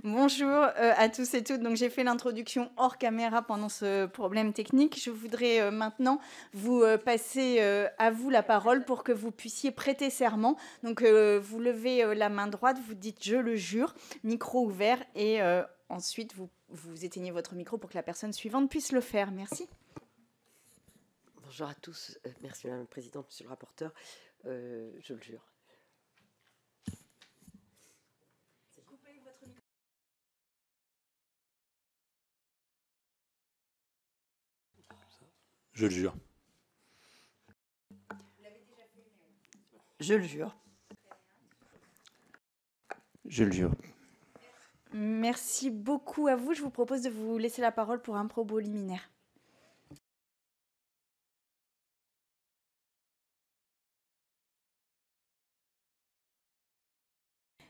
Bonjour à tous et toutes. Donc j'ai fait l'introduction hors caméra pendant ce problème technique. Je voudrais maintenant vous passer à vous la parole pour que vous puissiez prêter serment. Donc vous levez la main droite, vous dites je le jure, micro ouvert et ensuite vous éteignez votre micro pour que la personne suivante puisse le faire. Merci. Bonjour à tous. Merci Madame la Présidente, Monsieur le rapporteur. Je le jure. Je le jure. Je le jure. Je le jure. Merci beaucoup à vous. Je vous propose de vous laisser la parole pour un propos liminaire.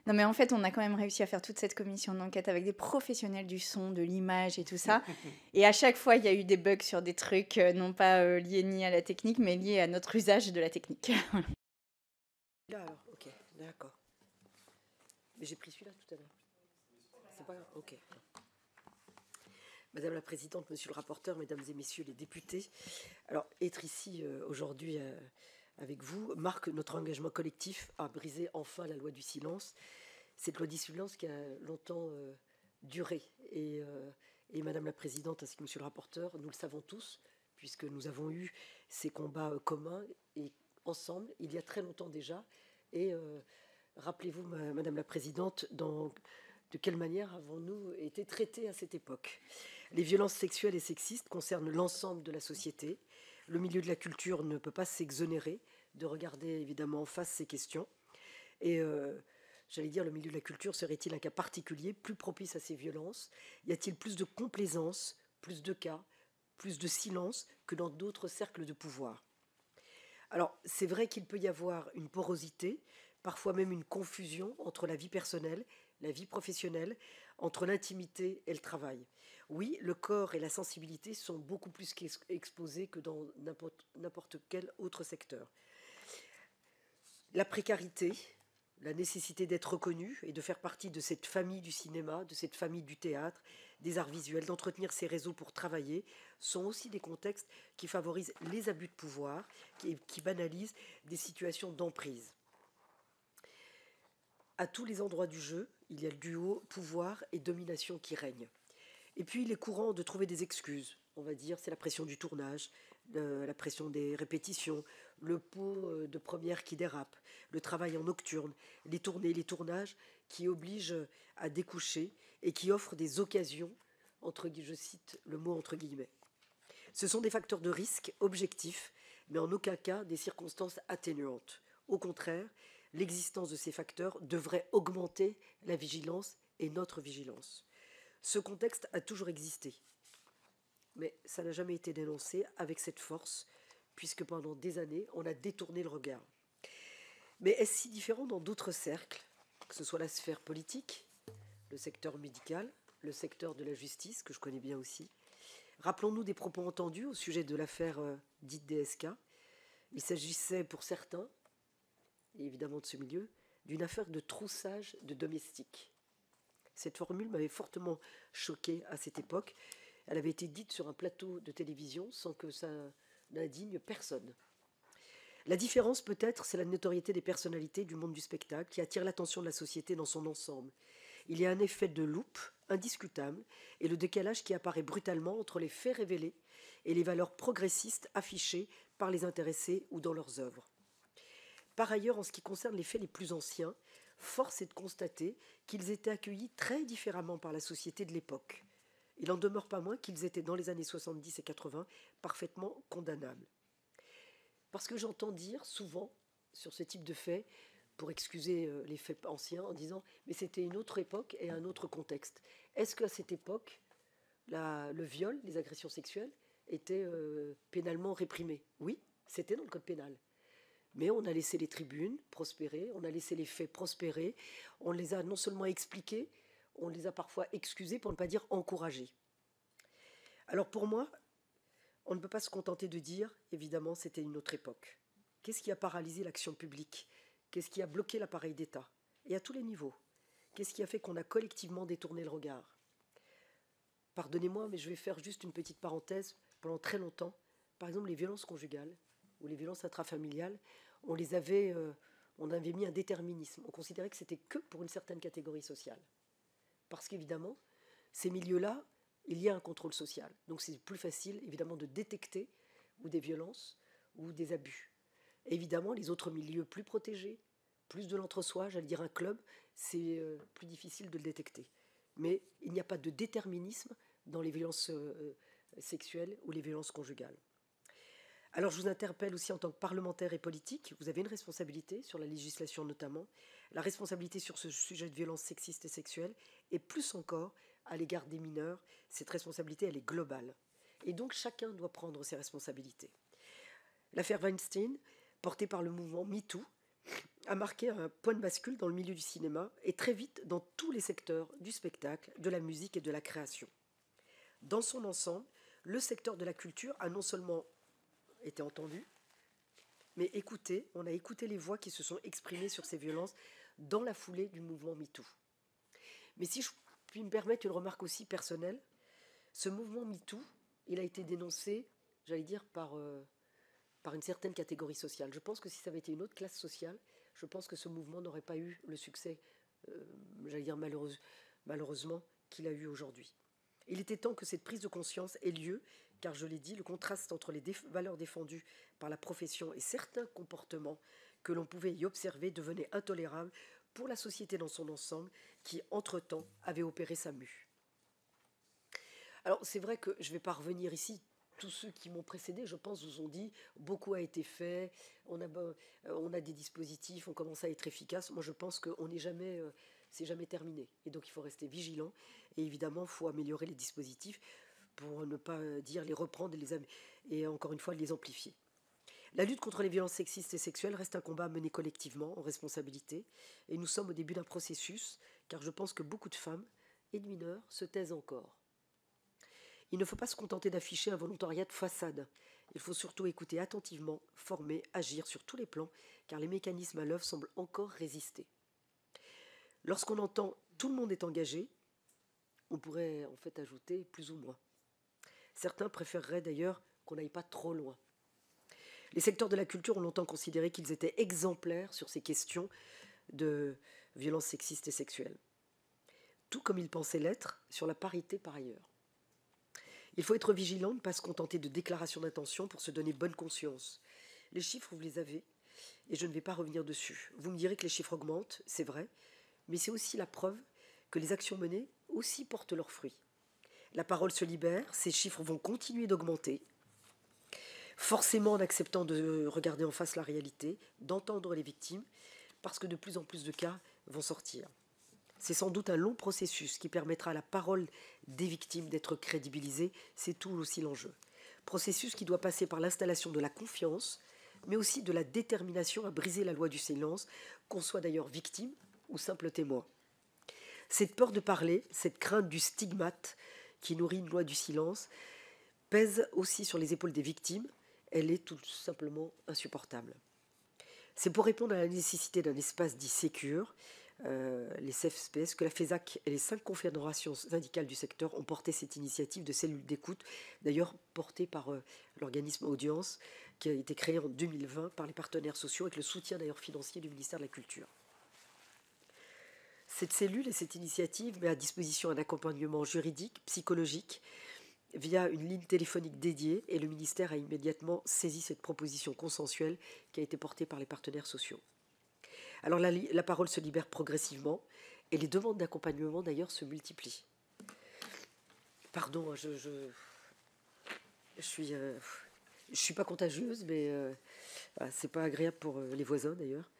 Non mais en fait, on a quand même réussi à faire toute cette commission d'enquête avec des professionnels du son, de l'image et tout ça. Et à chaque fois, il y a eu des bugs sur des trucs, non pas liés ni à la technique, mais liés à notre usage de la technique. Là alors, ok, d'accord. Mais j'ai pris celui-là tout à l'heure. C'est pas grave, ok. Madame la Présidente, Monsieur le rapporteur, Mesdames et Messieurs les députés, alors être ici aujourd'hui avec vous marque notre engagement collectif à briser enfin la loi du silence. Cette loi du silence qui a longtemps duré. Et Madame la Présidente ainsi que Monsieur le rapporteur, nous le savons tous, puisque nous avons eu ces combats communs et ensemble, il y a très longtemps déjà. Et rappelez-vous, Madame la Présidente, de quelle manière avons-nous été traités à cette époque? Les violences sexuelles et sexistes concernent l'ensemble de la société. Le milieu de la culture ne peut pas s'exonérer de regarder évidemment en face ces questions. Et j'allais dire, le milieu de la culture serait-il un cas particulier, plus propice à ces violences? Y a-t-il plus de complaisance, plus de cas, plus de silence que dans d'autres cercles de pouvoir? Alors, c'est vrai qu'il peut y avoir une porosité, parfois même une confusion entre la vie personnelle, la vie professionnelle, entre l'intimité et le travail. Oui, le corps et la sensibilité sont beaucoup plus exposés que dans n'importe quel autre secteur. La précarité, la nécessité d'être reconnu et de faire partie de cette famille du cinéma, de cette famille du théâtre, des arts visuels, d'entretenir ces réseaux pour travailler, sont aussi des contextes qui favorisent les abus de pouvoir, qui banalisent des situations d'emprise. À tous les endroits du jeu, il y a le duo pouvoir et domination qui règne. Et puis il est courant de trouver des excuses. On va dire c'est la pression du tournage, la pression des répétitions, le pot de première qui dérape, le travail en nocturne, les tournées, les tournages qui obligent à découcher et qui offrent des occasions, je cite le mot entre guillemets. Ce sont des facteurs de risque objectifs, mais en aucun cas des circonstances atténuantes. Au contraire, l'existence de ces facteurs devrait augmenter la vigilance et notre vigilance. Ce contexte a toujours existé, mais ça n'a jamais été dénoncé avec cette force, puisque pendant des années, on a détourné le regard. Mais est-ce si différent dans d'autres cercles, que ce soit la sphère politique, le secteur médical, le secteur de la justice, que je connais bien aussi? Rappelons-nous des propos entendus au sujet de l'affaire dite DSK. Il s'agissait pour certains, et évidemment de ce milieu, d'une affaire de troussage de domestiques. Cette formule m'avait fortement choqué à cette époque. Elle avait été dite sur un plateau de télévision sans que ça n'indigne personne. La différence peut-être, c'est la notoriété des personnalités du monde du spectacle qui attire l'attention de la société dans son ensemble. Il y a un effet de loupe indiscutable et le décalage qui apparaît brutalement entre les faits révélés et les valeurs progressistes affichées par les intéressés ou dans leurs œuvres. Par ailleurs, en ce qui concerne les faits les plus anciens, force est de constater qu'ils étaient accueillis très différemment par la société de l'époque. Il en demeure pas moins qu'ils étaient dans les années 70 et 80 parfaitement condamnables. Parce que j'entends dire souvent sur ce type de faits, pour excuser les faits anciens, en disant « mais c'était une autre époque et un autre contexte ». Est-ce qu'à cette époque, le viol, les agressions sexuelles étaient pénalement réprimées? Oui, c'était dans le code pénal. Mais on a laissé les tribunes prospérer, on a laissé les faits prospérer, on les a non seulement expliqués, on les a parfois excusés, pour ne pas dire encouragés. Alors pour moi, on ne peut pas se contenter de dire, évidemment, c'était une autre époque. Qu'est-ce qui a paralysé l'action publique? Qu'est-ce qui a bloqué l'appareil d'État? Et à tous les niveaux. Qu'est-ce qui a fait qu'on a collectivement détourné le regard? Pardonnez-moi, mais je vais faire juste une petite parenthèse. Pendant très longtemps, par exemple, les violences conjugales ou les violences intrafamiliales, on avait mis un déterminisme. On considérait que c'était que pour une certaine catégorie sociale. Parce qu'évidemment, ces milieux-là, il y a un contrôle social. Donc c'est plus facile, évidemment, de détecter ou des violences ou des abus. Évidemment, les autres milieux plus protégés, plus de l'entre-soi, j'allais dire un club, c'est plus difficile de le détecter. Mais il n'y a pas de déterminisme dans les violences sexuelles ou les violences conjugales. Alors je vous interpelle aussi en tant que parlementaire et politique. Vous avez une responsabilité sur la législation notamment, la responsabilité sur ce sujet de violences sexistes et sexuelles, et plus encore à l'égard des mineurs. Cette responsabilité, elle est globale. Et donc chacun doit prendre ses responsabilités. L'affaire Weinstein, portée par le mouvement MeToo, a marqué un point de bascule dans le milieu du cinéma et très vite dans tous les secteurs du spectacle, de la musique et de la création. Dans son ensemble, le secteur de la culture a non seulement été entendu, mais écouté, on a écouté les voix qui se sont exprimées sur ces violences dans la foulée du mouvement MeToo. Mais si je puis me permettre une remarque aussi personnelle, ce mouvement MeToo, il a été dénoncé, j'allais dire, par une certaine catégorie sociale. Je pense que si ça avait été une autre classe sociale, je pense que ce mouvement n'aurait pas eu le succès, j'allais dire malheureusement, qu'il a eu aujourd'hui. Il était temps que cette prise de conscience ait lieu, car je l'ai dit, le contraste entre les valeurs défendues par la profession et certains comportements que l'on pouvait y observer devenait intolérable pour la société dans son ensemble, qui, entre-temps, avait opéré sa mue. Alors, c'est vrai que je ne vais pas revenir ici. Tous ceux qui m'ont précédé, je pense, vous ont dit beaucoup a été fait, on a des dispositifs, on commence à être efficace. Moi, je pense qu'on n'est jamais, c'est jamais terminé. Et donc, il faut rester vigilant. Et évidemment, il faut améliorer les dispositifs pour ne pas dire les reprendre et encore une fois, les amplifier. La lutte contre les violences sexistes et sexuelles reste un combat mené collectivement, en responsabilité. Et nous sommes au début d'un processus, car je pense que beaucoup de femmes et de mineurs se taisent encore. Il ne faut pas se contenter d'afficher un volontariat de façade. Il faut surtout écouter attentivement, former, agir sur tous les plans, car les mécanismes à l'œuvre semblent encore résister. Lorsqu'on entend « tout le monde est engagé », on pourrait en fait ajouter « plus ou moins ». Certains préféreraient d'ailleurs qu'on n'aille pas trop loin. Les secteurs de la culture ont longtemps considéré qu'ils étaient exemplaires sur ces questions de violences sexistes et sexuelles, tout comme ils pensaient l'être sur la parité par ailleurs. Il faut être vigilant, ne pas se contenter de déclarations d'intention pour se donner bonne conscience. Les chiffres, vous les avez, et je ne vais pas revenir dessus. Vous me direz que les chiffres augmentent, c'est vrai, mais c'est aussi la preuve que les actions menées aussi portent leurs fruits. La parole se libère, ces chiffres vont continuer d'augmenter, forcément en acceptant de regarder en face la réalité, d'entendre les victimes, parce que de plus en plus de cas vont sortir. C'est sans doute un long processus qui permettra à la parole des victimes d'être crédibilisée, c'est tout aussi l'enjeu. Processus qui doit passer par l'installation de la confiance, mais aussi de la détermination à briser la loi du silence, qu'on soit d'ailleurs victime ou simple témoin. Cette peur de parler, cette crainte du stigmate qui nourrit une loi du silence, pèse aussi sur les épaules des victimes, elle est tout simplement insupportable. C'est pour répondre à la nécessité d'un espace dit sécure, les safe space, que la FESAC et les 5 confédérations syndicales du secteur ont porté cette initiative de cellules d'écoute, d'ailleurs portée par l'organisme Audience, qui a été créé en 2020 par les partenaires sociaux, avec le soutien d'ailleurs financier du ministère de la Culture. Cette cellule et cette initiative met à disposition un accompagnement juridique, psychologique, via une ligne téléphonique dédiée, et le ministère a immédiatement saisi cette proposition consensuelle qui a été portée par les partenaires sociaux. Alors la parole se libère progressivement, et les demandes d'accompagnement d'ailleurs se multiplient. Pardon, je suis pas contagieuse, mais c'est pas agréable pour les voisins d'ailleurs.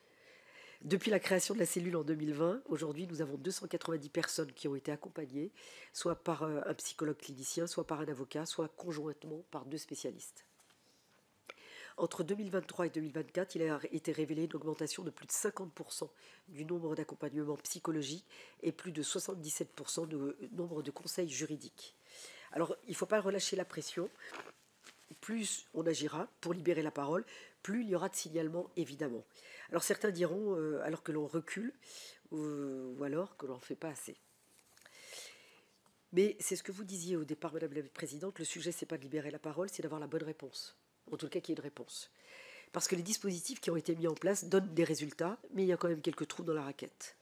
Depuis la création de la cellule en 2020, aujourd'hui, nous avons 290 personnes qui ont été accompagnées, soit par un psychologue clinicien, soit par un avocat, soit conjointement par 2 spécialistes. Entre 2023 et 2024, il a été révélé une augmentation de plus de 50% du nombre d'accompagnements psychologiques et plus de 77% du nombre de conseils juridiques. Alors, il ne faut pas relâcher la pression. Plus on agira pour libérer la parole, plus il y aura de signalements, évidemment. Alors certains diront, alors que l'on recule, ou alors que l'on n'en fait pas assez. Mais c'est ce que vous disiez au départ, Madame la Présidente, le sujet, c'est pas de libérer la parole, c'est d'avoir la bonne réponse. En tout cas, qu'il y ait une réponse. Parce que les dispositifs qui ont été mis en place donnent des résultats, mais il y a quand même quelques trous dans la raquette.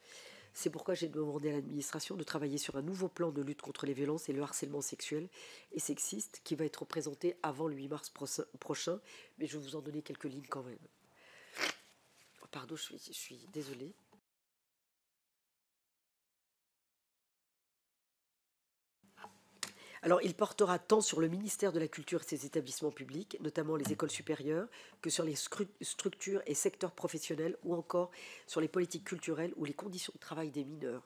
C'est pourquoi j'ai demandé à l'administration de travailler sur un nouveau plan de lutte contre les violences et le harcèlement sexuel et sexiste qui va être présenté avant le 8 mars prochain, mais je vais vous en donner quelques lignes quand même. Pardon, je suis désolée. Alors, il portera tant sur le ministère de la Culture et ses établissements publics, notamment les écoles supérieures, que sur les structures et secteurs professionnels, ou encore sur les politiques culturelles ou les conditions de travail des mineurs.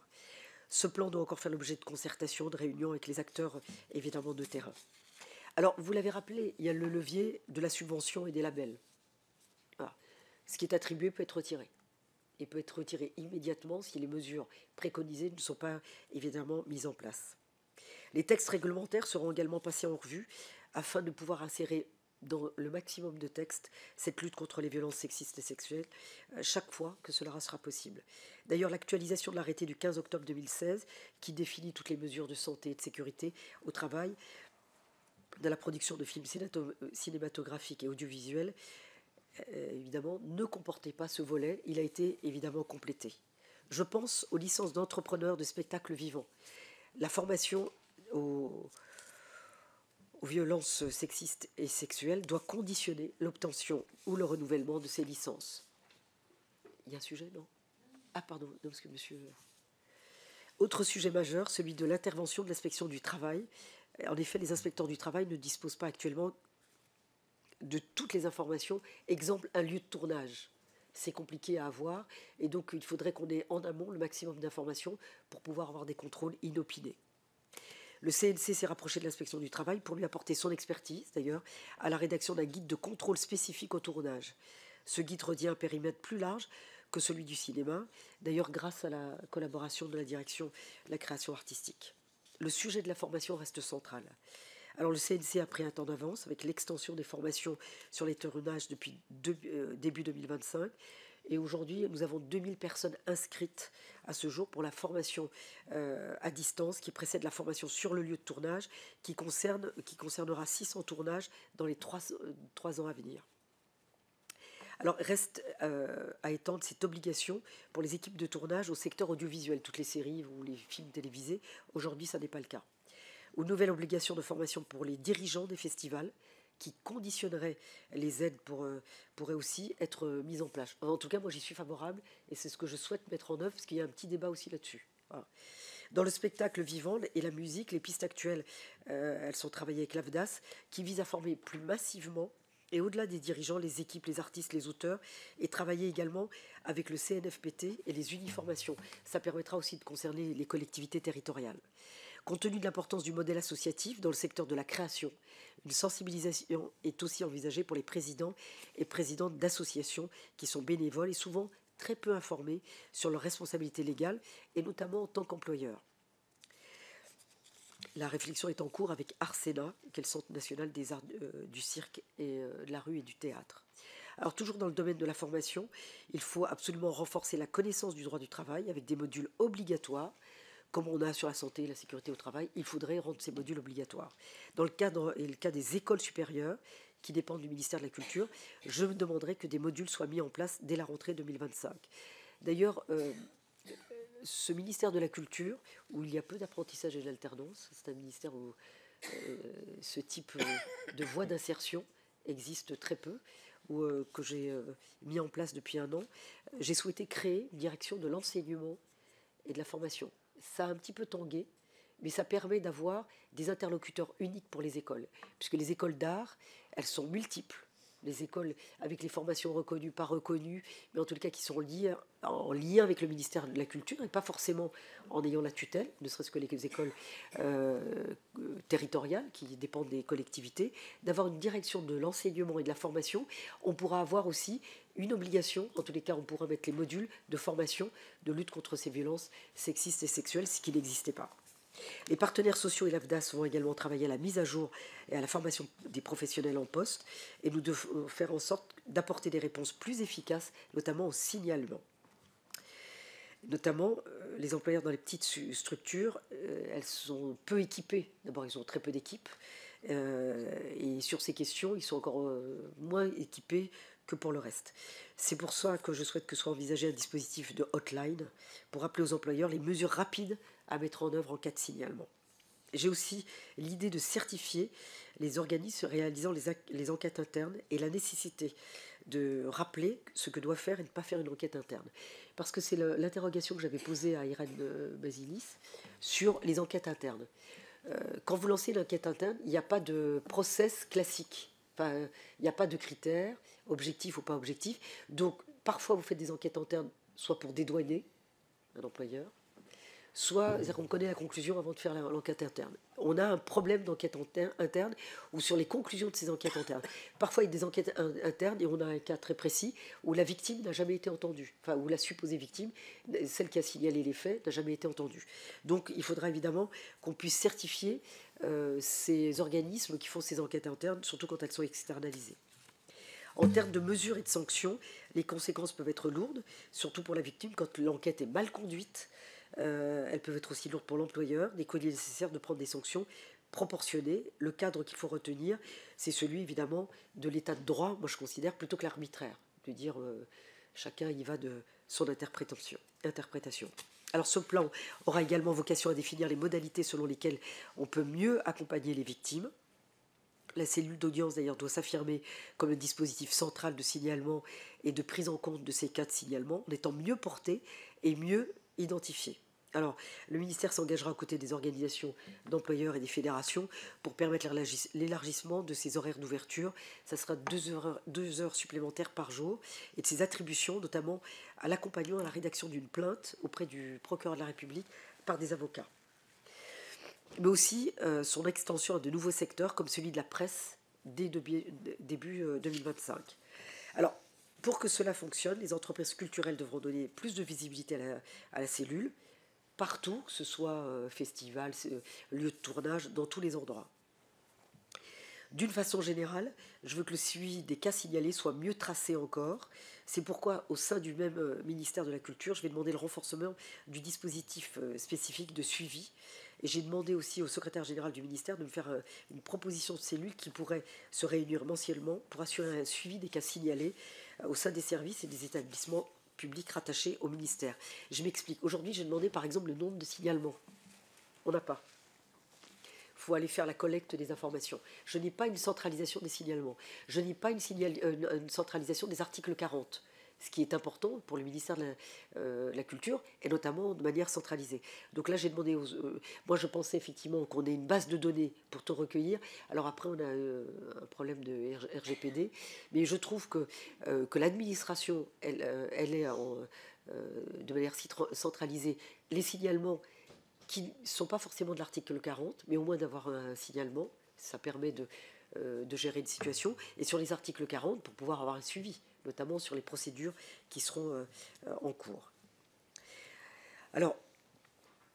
Ce plan doit encore faire l'objet de concertations, de réunions avec les acteurs, évidemment, de terrain. Alors, vous l'avez rappelé, il y a le levier de la subvention et des labels. Voilà. Ce qui est attribué peut être retiré. Et peut être retiré immédiatement si les mesures préconisées ne sont pas, évidemment, mises en place. Les textes réglementaires seront également passés en revue afin de pouvoir insérer dans le maximum de textes cette lutte contre les violences sexistes et sexuelles chaque fois que cela sera possible. D'ailleurs, l'actualisation de l'arrêté du 15 octobre 2016 qui définit toutes les mesures de santé et de sécurité au travail dans la production de films cinématographiques et audiovisuels, évidemment, ne comportait pas ce volet. Il a été évidemment complété. Je pense aux licences d'entrepreneurs de spectacles vivants. La formation aux violences sexistes et sexuelles doit conditionner l'obtention ou le renouvellement de ces licences. Il y a un sujet, non? Ah, pardon, non, parce que monsieur... Autre sujet majeur, celui de l'intervention de l'inspection du travail. En effet, les inspecteurs du travail ne disposent pas actuellement de toutes les informations. Exemple, un lieu de tournage. C'est compliqué à avoir, et donc il faudrait qu'on ait en amont le maximum d'informations pour pouvoir avoir des contrôles inopinés. Le CNC s'est rapproché de l'inspection du travail pour lui apporter son expertise, d'ailleurs, à la rédaction d'un guide de contrôle spécifique au tournage. Ce guide redit un périmètre plus large que celui du cinéma, d'ailleurs grâce à la collaboration de la direction de la création artistique. Le sujet de la formation reste central. Alors le CNC a pris un temps d'avance avec l'extension des formations sur les tournages depuis début 2025. Et aujourd'hui, nous avons 2000 personnes inscrites à ce jour pour la formation à distance qui précède la formation sur le lieu de tournage qui concernera 600 tournages dans les 3 ans à venir. Alors, reste à étendre cette obligation pour les équipes de tournage au secteur audiovisuel, toutes les séries ou les films télévisés. Aujourd'hui, ça n'est pas le cas. Une nouvelle obligation de formation pour les dirigeants des festivals qui conditionnerait les aides pourrait aussi être mise en place. En tout cas, moi, j'y suis favorable et c'est ce que je souhaite mettre en œuvre parce qu'il y a un petit débat aussi là-dessus. Voilà. Dans le spectacle vivant et la musique, les pistes actuelles, elles sont travaillées avec l'AFDAS qui vise à former plus massivement et au-delà des dirigeants, les équipes, les artistes, les auteurs, et travailler également avec le CNFPT et les uniformations. Ça permettra aussi de concerner les collectivités territoriales. Compte tenu de l'importance du modèle associatif dans le secteur de la création, une sensibilisation est aussi envisagée pour les présidents et présidentes d'associations qui sont bénévoles et souvent très peu informés sur leurs responsabilités légales, et notamment en tant qu'employeurs. La réflexion est en cours avec Arsena, qui est le Centre national des arts du cirque et de la rue et du théâtre. Alors toujours dans le domaine de la formation, il faut absolument renforcer la connaissance du droit du travail avec des modules obligatoires. Comme on a sur la santé et la sécurité au travail, il faudrait rendre ces modules obligatoires. Dans le cas des écoles supérieures, qui dépendent du ministère de la Culture, je me demanderai que des modules soient mis en place dès la rentrée 2025. D'ailleurs, ce ministère de la Culture, où il y a peu d'apprentissage et d'alternance, c'est un ministère où ce type de voie d'insertion existe très peu, que j'ai mis en place depuis un an. J'ai souhaité créer une direction de l'enseignement et de la formation. Ça a un petit peu tangué, mais ça permet d'avoir des interlocuteurs uniques pour les écoles, puisque les écoles d'art, elles sont multiples. Les écoles avec les formations reconnues, pas reconnues, mais en tout cas qui sont en lien avec le ministère de la Culture et pas forcément en ayant la tutelle, ne serait-ce que les écoles territoriales qui dépendent des collectivités, d'avoir une direction de l'enseignement et de la formation. On pourra avoir aussi une obligation, en tous les cas on pourra mettre les modules de formation de lutte contre ces violences sexistes et sexuelles, ce qui n'existait pas. Les partenaires sociaux et l'AFDAS vont également travailler à la mise à jour et à la formation des professionnels en poste, et nous devons faire en sorte d'apporter des réponses plus efficaces, notamment au signalement. Notamment, les employeurs dans les petites structures, elles sont peu équipées. D'abord, ils ont très peu d'équipes. Et sur ces questions, ils sont encore moins équipés que pour le reste. C'est pour ça que je souhaite que soit envisagé un dispositif de hotline pour rappeler aux employeurs les mesures rapides à mettre en œuvre en cas de signalement. J'ai aussi l'idée de certifier les organismes réalisant les enquêtes internes et la nécessité de rappeler ce que doit faire et ne pas faire une enquête interne. Parce que c'est l'interrogation que j'avais posée à Irène Basilis sur les enquêtes internes. Quand vous lancez une enquête interne, il n'y a pas de process classique. Enfin, il n'y a pas de critères, objectifs ou pas objectifs. Donc, parfois, vous faites des enquêtes internes, soit pour dédouaner un employeur, soit on connaît la conclusion avant de faire l'enquête interne. On a un problème d'enquête interne ou sur les conclusions de ces enquêtes internes. Parfois, il y a des enquêtes internes et on a un cas très précis où la victime n'a jamais été entendue, enfin, où la supposée victime, celle qui a signalé les faits, n'a jamais été entendue. Donc, il faudra évidemment qu'on puisse certifier ces organismes qui font ces enquêtes internes, surtout quand elles sont externalisées. En termes de mesures et de sanctions, les conséquences peuvent être lourdes, surtout pour la victime quand l'enquête est mal conduite. Elles peuvent être aussi lourdes pour l'employeur. Il est nécessaire de prendre des sanctions proportionnées. Le cadre qu'il faut retenir, c'est celui évidemment de l'état de droit, moi je considère, plutôt que l'arbitraire. De dire chacun y va de son interprétation. Alors ce plan aura également vocation à définir les modalités selon lesquelles on peut mieux accompagner les victimes. La cellule d'audience, d'ailleurs, doit s'affirmer comme un dispositif central de signalement et de prise en compte de ces cas de signalement, en étant mieux porté et mieux identifié. Alors, le ministère s'engagera aux côtés des organisations d'employeurs et des fédérations pour permettre l'élargissement de ces horaires d'ouverture. Ça sera 2 heures supplémentaires par jour et de ses attributions, notamment à l'accompagnement à la rédaction d'une plainte auprès du procureur de la République par des avocats. Mais aussi son extension à de nouveaux secteurs comme celui de la presse dès début 2025. Alors, pour que cela fonctionne, les entreprises culturelles devront donner plus de visibilité à la cellule, partout, que ce soit festival, lieu de tournage, dans tous les endroits. D'une façon générale, je veux que le suivi des cas signalés soit mieux tracé encore. C'est pourquoi, au sein du même ministère de la Culture, je vais demander le renforcement du dispositif spécifique de suivi. Et j'ai demandé aussi au secrétaire général du ministère de me faire une proposition de cellule qui pourrait se réunir mensuellement pour assurer un suivi des cas signalés au sein des services et des établissements publics rattachés au ministère. Je m'explique. Aujourd'hui, j'ai demandé par exemple le nombre de signalements. On n'a pas. Il faut aller faire la collecte des informations. Je n'ai pas une centralisation des signalements. Je n'ai pas une centralisation des articles 40. Ce qui est important pour le ministère de la Culture, et notamment de manière centralisée. Donc là, j'ai demandé moi, je pensais effectivement qu'on ait une base de données pour tout recueillir. Alors après, on a un problème de RGPD. Mais je trouve que l'administration, elle est de manière centralisée. Les signalements qui ne sont pas forcément de l'article 40, mais au moins d'avoir un signalement, ça permet de gérer une situation. Et sur les articles 40, pour pouvoir avoir un suivi, notamment sur les procédures qui seront en cours. Alors,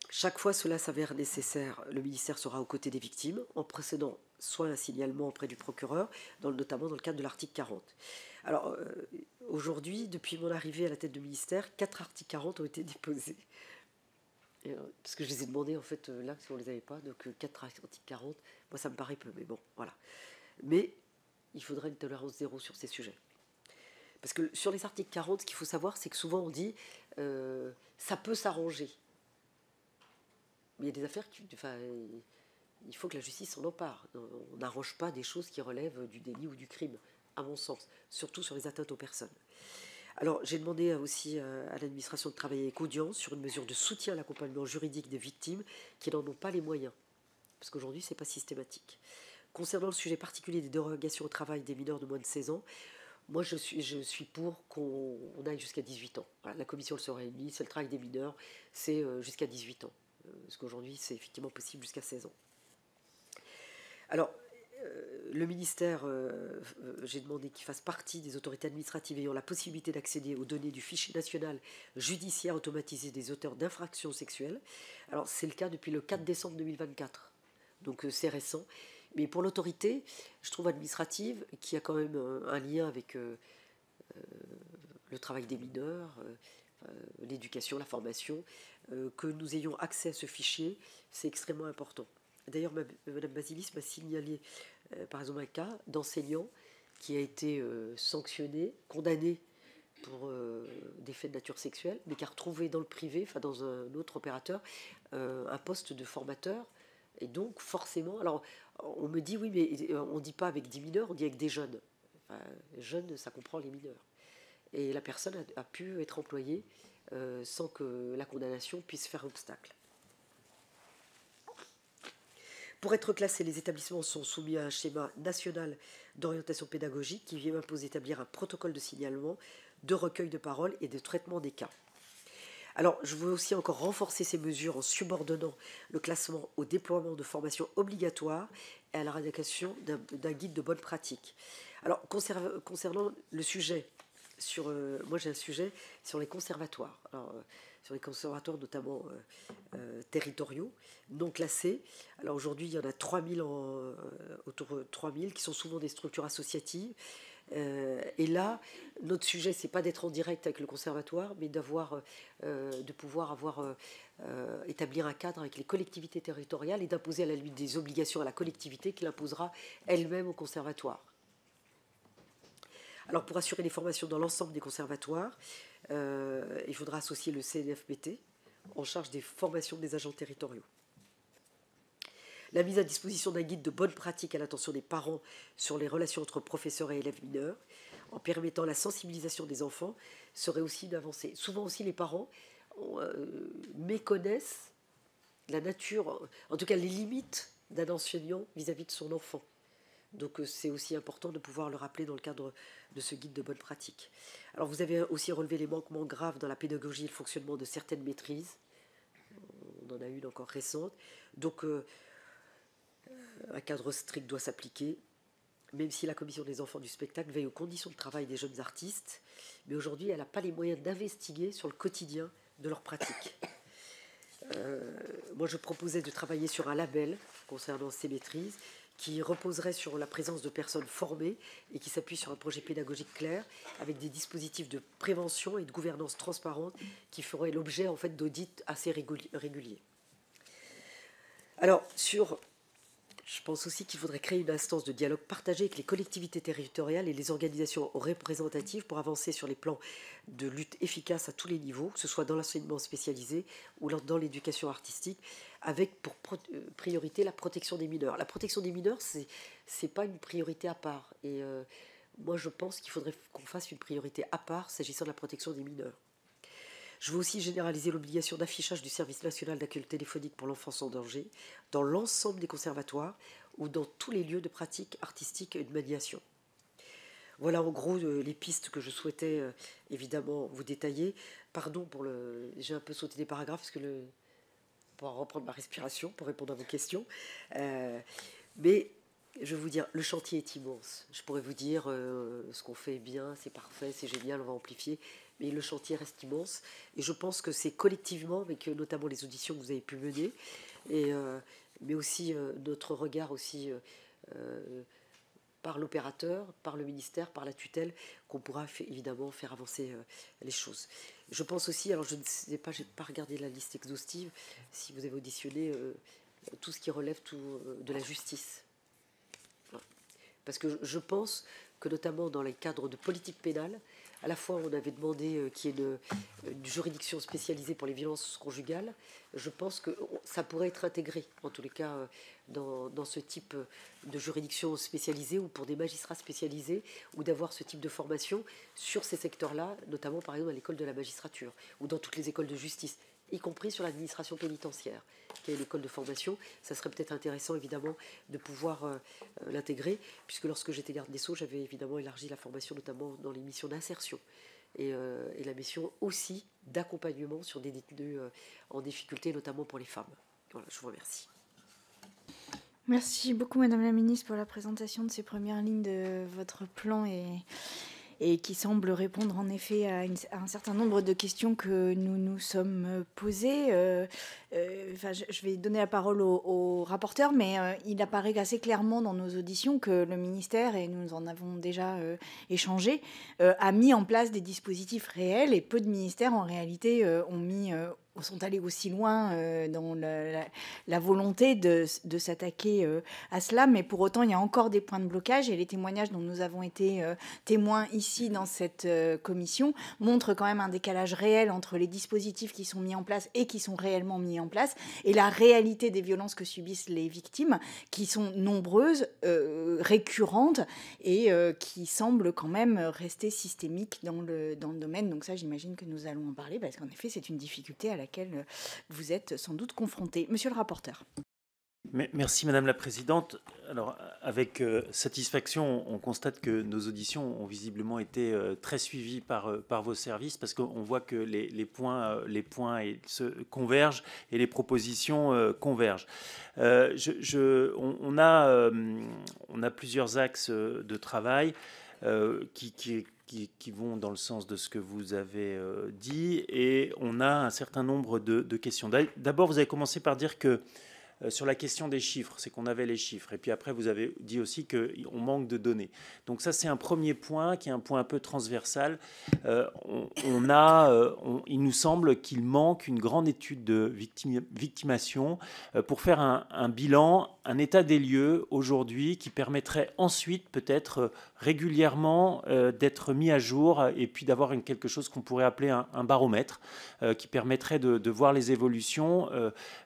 chaque fois cela s'avère nécessaire, le ministère sera aux côtés des victimes, en procédant soit un signalement auprès du procureur, notamment dans le cadre de l'article 40. Alors, aujourd'hui, depuis mon arrivée à la tête du ministère, 4 articles 40 ont été déposés. Parce que je les ai demandés, en fait, là, si on ne les avait pas, donc 4 articles 40, moi ça me paraît peu, mais bon, voilà. Mais il faudrait une tolérance zéro sur ces sujets. Parce que sur les articles 40, ce qu'il faut savoir, c'est que souvent on dit ça peut s'arranger. Mais il y a des affaires qui. Enfin, il faut que la justice s'en empare. On n'arrange pas des choses qui relèvent du délit ou du crime, à mon sens, surtout sur les atteintes aux personnes. Alors, j'ai demandé aussi à l'administration de travailler avec audience sur une mesure de soutien à l'accompagnement juridique des victimes qui n'en ont pas les moyens. Parce qu'aujourd'hui, ce n'est pas systématique. Concernant le sujet particulier des dérogations au travail des mineurs de moins de 16 ans, moi, je suis pour qu'on aille jusqu'à 18 ans. Voilà, la commission le se réunit, c'est le travail des mineurs, c'est jusqu'à 18 ans. Parce qu'aujourd'hui, c'est effectivement possible jusqu'à 16 ans. Alors, le ministère, j'ai demandé qu'il fasse partie des autorités administratives ayant la possibilité d'accéder aux données du fichier national judiciaire automatisé des auteurs d'infractions sexuelles. Alors, c'est le cas depuis le 4 décembre 2024. Donc, c'est récent. Mais pour l'autorité, je trouve administrative, qui a quand même un lien avec le travail des mineurs, l'éducation, la formation, que nous ayons accès à ce fichier, c'est extrêmement important. D'ailleurs, Mme Basilis m'a signalé, par exemple, un cas d'enseignant qui a été sanctionné, condamné pour des faits de nature sexuelle, mais qui a retrouvé dans le privé, enfin dans un autre opérateur, un poste de formateur. Et donc, forcément, alors on me dit, oui, mais on ne dit pas avec des mineurs, on dit avec des jeunes. Enfin, jeunes, ça comprend les mineurs. Et la personne a pu être employée sans que la condamnation puisse faire obstacle. Pour être classés, les établissements sont soumis à un schéma national d'orientation pédagogique qui impose d'établir un protocole de signalement, de recueil de parole et de traitement des cas. Alors, je veux aussi encore renforcer ces mesures en subordonnant le classement au déploiement de formations obligatoires et à la rédaction d'un guide de bonne pratique. Alors, concernant le sujet, moi j'ai un sujet sur les conservatoires. Alors, sur les conservatoires notamment territoriaux, non classés. Alors aujourd'hui, il y en a 3000 autour de 3000 qui sont souvent des structures associatives. Et là, notre sujet, c'est pas d'être en direct avec le conservatoire, mais de pouvoir établir un cadre avec les collectivités territoriales et d'imposer à la limite des obligations à la collectivité qu'il imposera elle-même au conservatoire. Alors, pour assurer les formations dans l'ensemble des conservatoires, il faudra associer le CNFPT en charge des formations des agents territoriaux. La mise à disposition d'un guide de bonne pratique à l'attention des parents sur les relations entre professeurs et élèves mineurs, en permettant la sensibilisation des enfants, serait aussi une avancée. Souvent aussi, les parents méconnaissent la nature, en tout cas les limites d'un enseignant vis-à-vis de son enfant. Donc c'est aussi important de pouvoir le rappeler dans le cadre de ce guide de bonne pratique. Alors vous avez aussi relevé les manquements graves dans la pédagogie et le fonctionnement de certaines maîtrises. On en a une encore récente. Donc un cadre strict doit s'appliquer, même si la commission des enfants du spectacle veille aux conditions de travail des jeunes artistes. Mais aujourd'hui, elle n'a pas les moyens d'investiguer sur le quotidien de leur pratique. Moi, je proposais de travailler sur un label concernant ces maîtrises qui reposerait sur la présence de personnes formées et qui s'appuie sur un projet pédagogique clair avec des dispositifs de prévention et de gouvernance transparente qui feraient l'objet en fait d'audits assez réguliers. Alors, je pense aussi qu'il faudrait créer une instance de dialogue partagé avec les collectivités territoriales et les organisations représentatives pour avancer sur les plans de lutte efficace à tous les niveaux, que ce soit dans l'enseignement spécialisé ou dans l'éducation artistique, avec pour priorité la protection des mineurs. La protection des mineurs, c'est pas une priorité à part. Et moi, je pense qu'il faudrait qu'on fasse une priorité à part s'agissant de la protection des mineurs. Je veux aussi généraliser l'obligation d'affichage du service national d'accueil téléphonique pour l'enfance en danger dans l'ensemble des conservatoires ou dans tous les lieux de pratique artistique et de médiation. Voilà en gros les pistes que je souhaitais évidemment vous détailler. Pardon j'ai un peu sauté des paragraphes parce que pour reprendre ma respiration, pour répondre à vos questions. Mais je vais vous dire, le chantier est immense. Je pourrais vous dire ce qu'on fait est bien, c'est parfait, c'est génial, on va amplifier. Mais le chantier reste immense. Et je pense que c'est collectivement, avec notamment les auditions que vous avez pu mener, mais aussi notre regard aussi par l'opérateur, par le ministère, par la tutelle, qu'on pourra évidemment faire avancer les choses. Je pense aussi, alors je ne sais pas, je n'ai pas regardé la liste exhaustive, si vous avez auditionné tout ce qui relève de la justice. Parce que je pense que notamment dans les cadres de politique pénale, à la fois on avait demandé qu'il y ait une juridiction spécialisée pour les violences conjugales. Je pense que ça pourrait être intégré, en tous les cas, dans ce type de juridiction spécialisée ou pour des magistrats spécialisés, ou d'avoir ce type de formation sur ces secteurs-là, notamment par exemple à l'école de la magistrature ou dans toutes les écoles de justice, y compris sur l'administration pénitentiaire, qui est une école de formation. Ça serait peut-être intéressant, évidemment, de pouvoir l'intégrer, puisque lorsque j'étais garde des Sceaux, j'avais évidemment élargi la formation, notamment dans les missions d'insertion et la mission aussi d'accompagnement sur des détenus en difficulté, notamment pour les femmes. Voilà, je vous remercie. Merci beaucoup, Madame la Ministre, pour la présentation de ces premières lignes de votre plan et qui semble répondre en effet à un certain nombre de questions que nous nous sommes posées. Je vais donner la parole au rapporteur, mais il apparaît assez clairement dans nos auditions que le ministère, et nous en avons déjà échangé, a mis en place des dispositifs réels, et peu de ministères en réalité sont allés aussi loin dans la volonté de s'attaquer à cela, mais pour autant il y a encore des points de blocage, et les témoignages dont nous avons été témoins ici dans cette commission montrent quand même un décalage réel entre les dispositifs qui sont mis en place et qui sont réellement mis en place, et la réalité des violences que subissent les victimes, qui sont nombreuses, récurrentes, et qui semblent quand même rester systémiques dans le domaine. Donc ça, j'imagine que nous allons en parler, parce qu'en effet c'est une difficulté à laquelle vous êtes sans doute confronté. Monsieur le rapporteur. Merci Madame la Présidente. Alors, avec satisfaction, on constate que nos auditions ont visiblement été très suivies par vos services, parce qu'on voit que les points se convergent et les propositions convergent. On a plusieurs axes de travail qui vont dans le sens de ce que vous avez dit, et on a un certain nombre de questions. D'abord, vous avez commencé par dire que sur la question des chiffres, c'est qu'on avait les chiffres. Et puis après, vous avez dit aussi qu'on manque de données. Donc ça, c'est un premier point qui est un point un peu transversal. Il nous semble qu'il manque une grande étude de victimation pour faire un bilan, un état des lieux aujourd'hui qui permettrait ensuite peut-être régulièrement d'être mis à jour, et puis d'avoir quelque chose qu'on pourrait appeler un baromètre qui permettrait de voir les évolutions,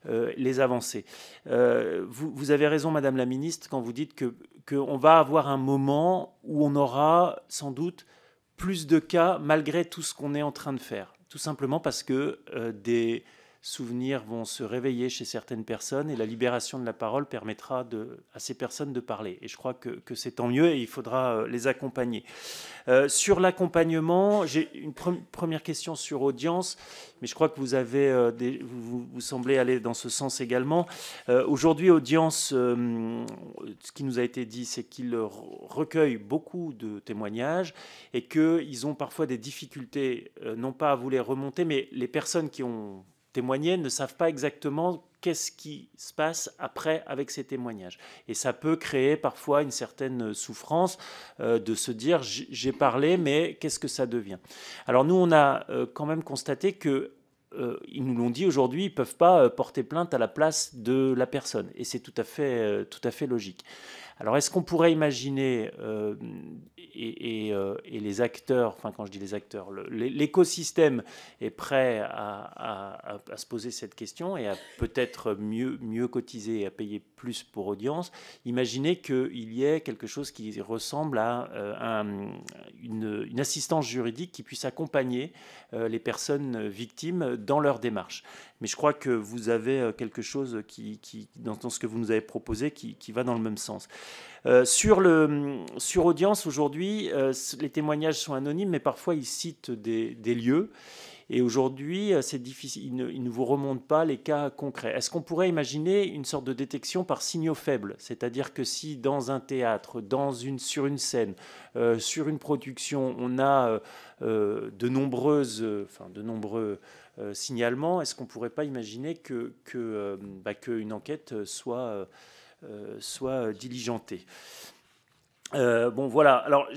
les avancées. Vous avez raison, Madame la Ministre, quand vous dites qu'on va avoir un moment où on aura sans doute plus de cas malgré tout ce qu'on est en train de faire. Tout simplement parce que des souvenirs vont se réveiller chez certaines personnes, et la libération de la parole permettra à ces personnes de parler. Et je crois que c'est tant mieux, et il faudra les accompagner. Sur l'accompagnement, j'ai une première question sur audience, mais je crois que vous semblez aller dans ce sens également. Aujourd'hui, audience, ce qui nous a été dit, c'est qu'ils recueillent beaucoup de témoignages, et qu'ils ont parfois des difficultés, non pas à vous les remonter, mais les personnes qui ont témoigner ne savent pas exactement qu'est-ce qui se passe après avec ces témoignages. Et ça peut créer parfois une certaine souffrance de se dire j'ai parlé, mais qu'est-ce que ça devient? Alors nous, on a quand même constaté que ils nous l'ont dit aujourd'hui, ils ne peuvent pas porter plainte à la place de la personne. Et c'est tout à fait logique. Alors, est-ce qu'on pourrait imaginer, et les acteurs, enfin quand je dis les acteurs, l'écosystème est prêt à se poser cette question et à peut-être mieux cotiser et à payer plus pour audience, imaginez qu'il y ait quelque chose qui ressemble à une assistance juridique qui puisse accompagner les personnes victimes dans leur démarche. Mais je crois que vous avez quelque chose dans ce que vous nous avez proposé qui va dans le même sens. Sur audience, aujourd'hui, les témoignages sont anonymes, mais parfois ils citent des lieux. Et aujourd'hui, c'est difficile, ils ne vous remontent pas les cas concrets. Est-ce qu'on pourrait imaginer une sorte de détection par signaux faibles? C'est-à-dire que si dans un théâtre, sur une scène, sur une production, on a de nombreux signalements, est-ce qu'on ne pourrait pas imaginer qu'une enquête soit diligentée? Bon, voilà. Alors,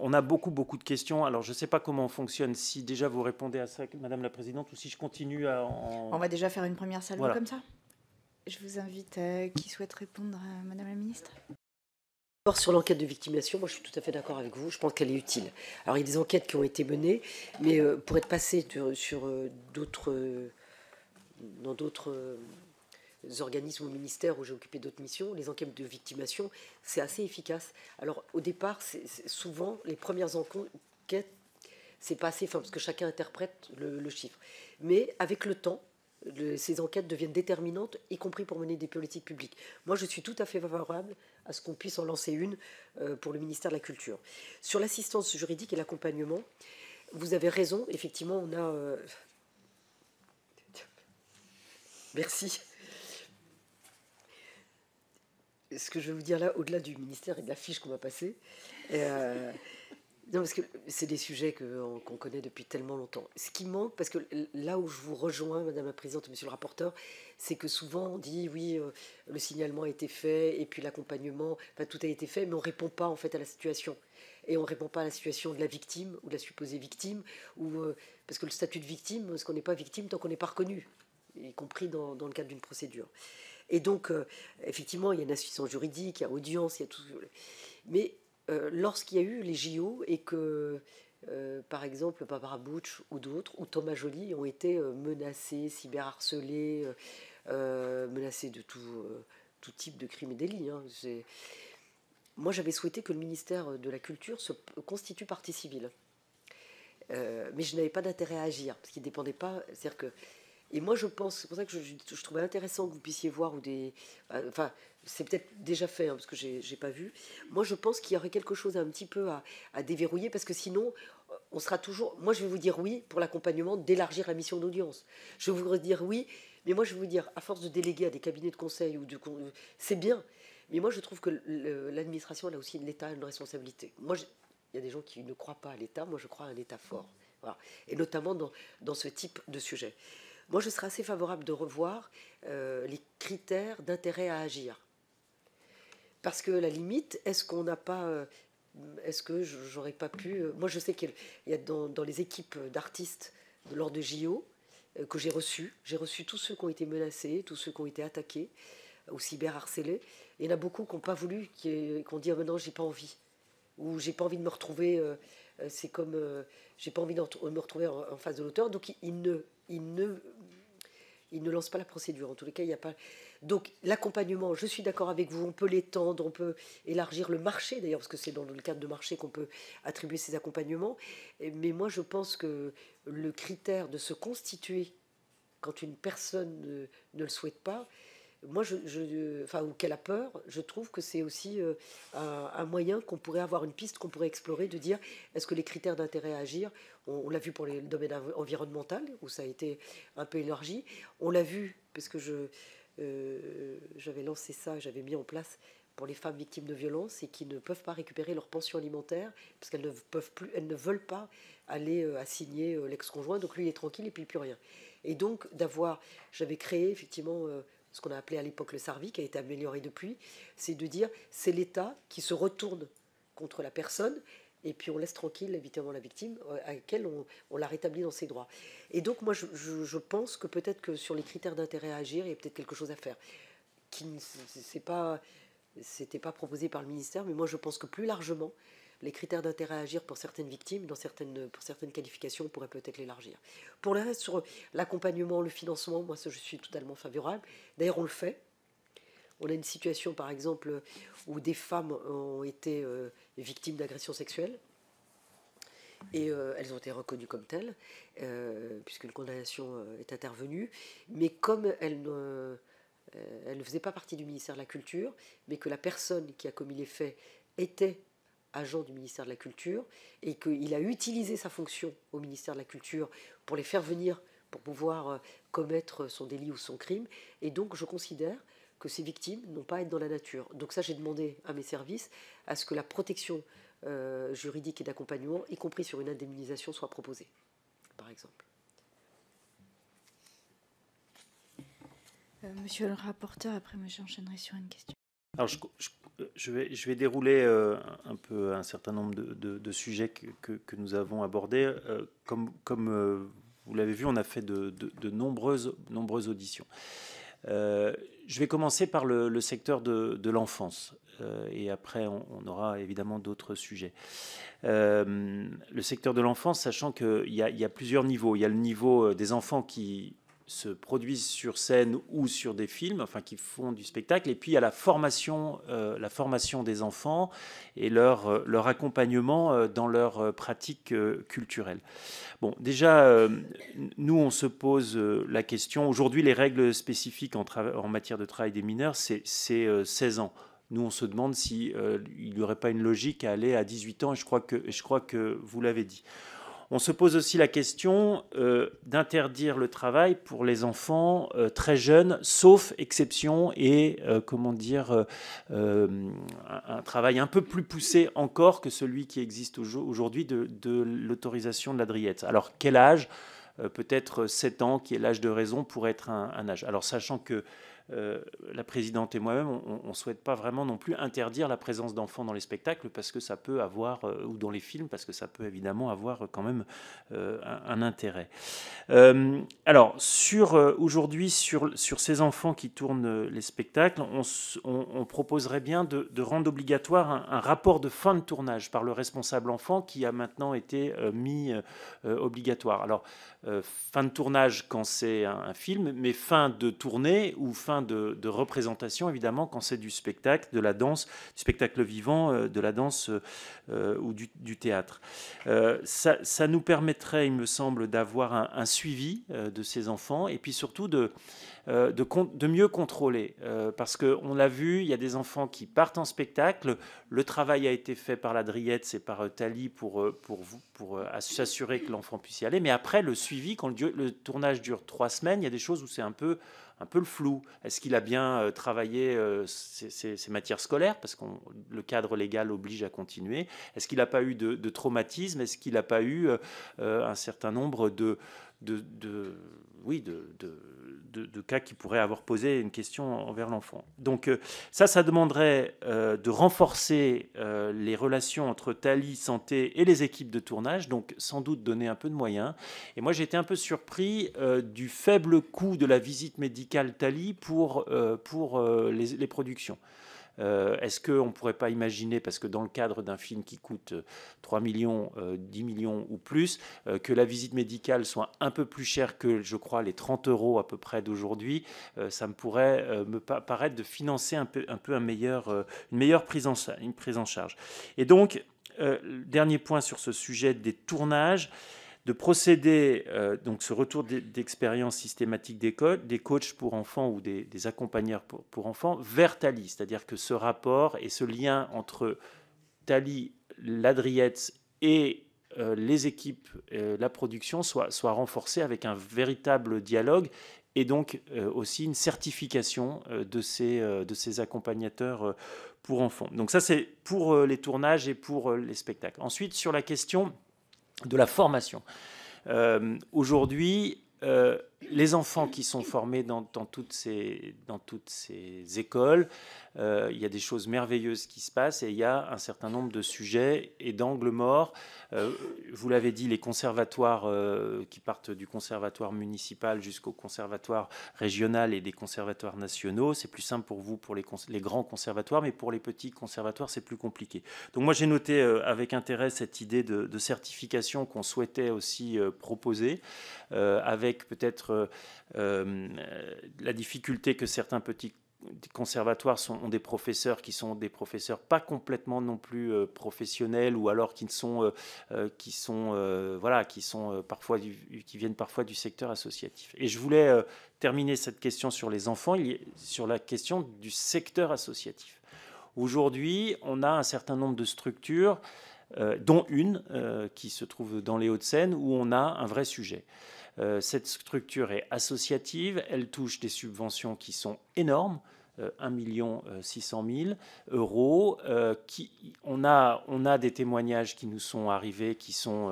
on a beaucoup de questions. Alors, je ne sais pas comment on fonctionne. Si déjà vous répondez à ça, Madame la Présidente, ou si je continue On va déjà faire une première salve voilà. Comme ça. Je vous invite qui souhaite répondre à Madame la Ministre. D'abord, sur l'enquête de victimation, moi je suis tout à fait d'accord avec vous. Je pense qu'elle est utile. Alors, il y a des enquêtes qui ont été menées, mais pour être passé dans d'autres organismes ou ministères où j'ai occupé d'autres missions, les enquêtes de victimation, c'est assez efficace. Alors au départ, c'est souvent les premières enquêtes, c'est pas assez fin parce que chacun interprète le chiffre. Mais avec le temps, ces enquêtes deviennent déterminantes, y compris pour mener des politiques publiques. Moi, je suis tout à fait favorable à ce qu'on puisse en lancer une pour le ministère de la Culture. Sur l'assistance juridique et l'accompagnement, vous avez raison, effectivement, on a... Merci. Ce que je vais vous dire là, au-delà du ministère et de la fiche qu'on va passer, Non, parce que c'est des sujets qu'on connaît depuis tellement longtemps. Ce qui manque, parce que là où je vous rejoins, Madame la Présidente, Monsieur le rapporteur, c'est que souvent on dit oui, le signalement a été fait et puis l'accompagnement, enfin tout a été fait, mais on ne répond pas en fait à la situation. Et on ne répond pas à la situation de la victime ou de la supposée victime, parce que le statut de victime, parce qu'on n'est pas victime tant qu'on n'est pas reconnu, y compris dans le cadre d'une procédure. Et donc, effectivement, il y a une assistance juridique, il y a audience, il y a tout. Mais lorsqu'il y a eu les JO et que, par exemple, Barbara Butch ou d'autres, ou Thomas Joly ont été menacés, cyberharcelés, menacés de tout type de crimes et délits. Hein. Moi, j'avais souhaité que le ministère de la Culture se constitue partie civile. Mais je n'avais pas d'intérêt à agir, parce qu'il ne dépendait pas... C'est-à-dire que, et moi, je pense, c'est pour ça que je trouvais intéressant que vous puissiez voir, ou des... Enfin, c'est peut-être déjà fait, hein, parce que je n'ai pas vu. Moi, je pense qu'il y aurait quelque chose un petit peu à déverrouiller, parce que sinon, on sera toujours... Moi, je vais vous dire oui pour l'accompagnement, d'élargir la mission d'audience. Je vais vous dire oui, mais moi, je vais vous dire, à force de déléguer à des cabinets de conseil, c'est bien, mais moi, je trouve que l'administration, elle a aussi, l'État, une responsabilité. Moi, il y a des gens qui ne croient pas à l'État, moi, je crois à un État fort. Voilà. Et notamment dans ce type de sujet. Moi, je serais assez favorable de revoir les critères d'intérêt à agir. Parce que la limite, est-ce qu'on n'a pas... est-ce que j'aurais pas pu... moi, je sais qu'il y a dans les équipes d'artistes lors de JO que j'ai reçu tous ceux qui ont été menacés, tous ceux qui ont été attaqués ou cyberharcelés. Il y en a beaucoup qui n'ont pas voulu, qui ont dit « Ah, non, j'ai pas envie ». Ou « J'ai pas envie de me retrouver... c'est comme... j'ai pas envie de me retrouver en face de l'auteur ». Donc, ils ne lancent pas la procédure. En tous les cas, il n'y a pas... Donc, l'accompagnement, je suis d'accord avec vous, on peut l'étendre, on peut élargir le marché, d'ailleurs, parce que c'est dans le cadre de marché qu'on peut attribuer ces accompagnements. Mais moi, je pense que le critère de se constituer quand une personne ne le souhaite pas, moi, ou qu'elle a peur, je trouve que c'est aussi un moyen qu'on pourrait avoir, une piste qu'on pourrait explorer, de dire est-ce que les critères d'intérêt à agir, on l'a vu pour le domaine environnemental, où ça a été un peu élargi, on l'a vu, parce que j'avais lancé ça, j'avais mis en place pour les femmes victimes de violences et qui ne peuvent pas récupérer leur pension alimentaire, parce qu'elles ne veulent pas aller assigner l'ex-conjoint, donc lui il est tranquille et puis plus rien. Et donc j'avais créé effectivement... ce qu'on a appelé à l'époque le SARVI, qui a été amélioré depuis, c'est de dire c'est l'État qui se retourne contre la personne et puis on laisse tranquille évidemment la victime à laquelle on la rétablit dans ses droits. Et donc moi je pense que peut-être que sur les critères d'intérêt à agir, il y a peut-être quelque chose à faire. C'était pas proposé par le ministère, mais moi je pense que plus largement, les critères d'intérêt à agir pour certaines victimes, pour certaines qualifications, on pourrait peut-être l'élargir. Pour le reste, sur l'accompagnement, le financement, moi, je suis totalement favorable. D'ailleurs, on le fait. On a une situation, par exemple, où des femmes ont été victimes d'agressions sexuelles. Et elles ont été reconnues comme telles, puisque une condamnation est intervenue. Mais comme elles ne faisaient pas partie du ministère de la Culture, mais que la personne qui a commis les faits était agent du ministère de la Culture, et qu'il a utilisé sa fonction au ministère de la Culture pour les faire venir, pour pouvoir commettre son délit ou son crime. Et donc, je considère que ces victimes n'ont pas à être dans la nature. Donc ça, j'ai demandé à mes services à ce que la protection juridique et d'accompagnement, y compris sur une indemnisation, soit proposée, par exemple. Monsieur le rapporteur, après moi j'enchaînerai sur une question. Alors je vais dérouler un peu un certain nombre de sujets que nous avons abordés. Comme vous l'avez vu, on a fait de nombreuses auditions. Je vais commencer par le secteur de l'enfance. Et après, on aura évidemment d'autres sujets. Le secteur de l'enfance, sachant qu'il y a plusieurs niveaux. Il y a le niveau des enfants qui se produisent sur scène ou sur des films, enfin qui font du spectacle, et puis il y a la formation des enfants et leur accompagnement dans leur pratique culturelle. Bon, déjà, nous, on se pose la question, aujourd'hui, les règles spécifiques en matière de travail des mineurs, c'est 16 ans. Nous, on se demande s'il n'y aurait pas une logique à aller à 18 ans, et je crois que vous l'avez dit. On se pose aussi la question d'interdire le travail pour les enfants très jeunes, sauf exception et, un travail un peu plus poussé encore que celui qui existe aujourd'hui de l'autorisation de la Driette. Alors, quel âge ? Peut-être 7 ans, qui est l'âge de raison, pourrait être un âge. Alors, sachant que la présidente et moi-même, on ne souhaite pas vraiment non plus interdire la présence d'enfants dans les spectacles parce que ça peut avoir, ou dans les films, parce que ça peut évidemment avoir quand même un intérêt. Alors, aujourd'hui, sur ces enfants qui tournent les spectacles, on proposerait bien de rendre obligatoire un rapport de fin de tournage par le responsable enfant qui a maintenant été mis obligatoire. Alors, fin de tournage quand c'est un film, mais fin de tournée ou fin de représentation, évidemment, quand c'est du spectacle, de la danse, du spectacle vivant, de la danse ou du théâtre. Ça nous permettrait, il me semble, d'avoir un suivi de ces enfants et puis surtout de mieux contrôler. Parce qu'on l'a vu, il y a des enfants qui partent en spectacle. Le travail a été fait par la Driette et par Thalie pour s'assurer que l'enfant puisse y aller. Mais après, le suivi, quand le tournage dure 3 semaines, il y a des choses où c'est un peu le flou. Est-ce qu'il a bien travaillé ses matières scolaires, parce que le cadre légal oblige à continuer? Est-ce qu'il n'a pas eu de traumatisme? Est-ce qu'il n'a pas eu un certain nombre de cas qui pourraient avoir posé une question envers l'enfant? Donc ça demanderait de renforcer les relations entre Thalie, Santé et les équipes de tournage, donc sans doute donner un peu de moyens. Et moi, j'ai été un peu surpris du faible coût de la visite médicale Thalie pour les productions. Est-ce qu'on ne pourrait pas imaginer, parce que dans le cadre d'un film qui coûte 3 millions, 10 millions ou plus, que la visite médicale soit un peu plus chère que, je crois, les 30 € à peu près d'aujourd'hui? Ça me pourrait me paraître de financer un peu une meilleure prise en charge. Et donc, dernier point sur ce sujet des tournages, de procéder, donc ce retour d'expérience systématique des coachs pour enfants ou des accompagneurs pour enfants vers Thalie. C'est-à-dire que ce rapport et ce lien entre Thalie, la Driette et les équipes, la production soit renforcé avec un véritable dialogue et donc aussi une certification de ces accompagnateurs pour enfants. Donc ça, c'est pour les tournages et pour les spectacles. Ensuite, sur la question de la formation. Aujourd'hui, les enfants qui sont formés dans toutes ces écoles, il y a des choses merveilleuses qui se passent et il y a un certain nombre de sujets et d'angles morts. Vous l'avez dit, les conservatoires qui partent du conservatoire municipal jusqu'au conservatoire régional et des conservatoires nationaux, c'est plus simple pour vous pour les grands conservatoires, mais pour les petits conservatoires, c'est plus compliqué. Donc moi, j'ai noté avec intérêt cette idée de certification qu'on souhaitait aussi proposer, avec peut-être la difficulté que certains petits conservatoires ont des professeurs qui sont des professeurs pas complètement non plus professionnels, ou alors qui viennent parfois du secteur associatif. Et je voulais terminer cette question sur les enfants sur la question du secteur associatif. Aujourd'hui, on a un certain nombre de structures, dont une qui se trouve dans les Hauts-de-Seine, où on a un vrai sujet. Cette structure est associative, elle touche des subventions qui sont énormes, 1 600 000 €. On a des témoignages qui nous sont arrivés qui sont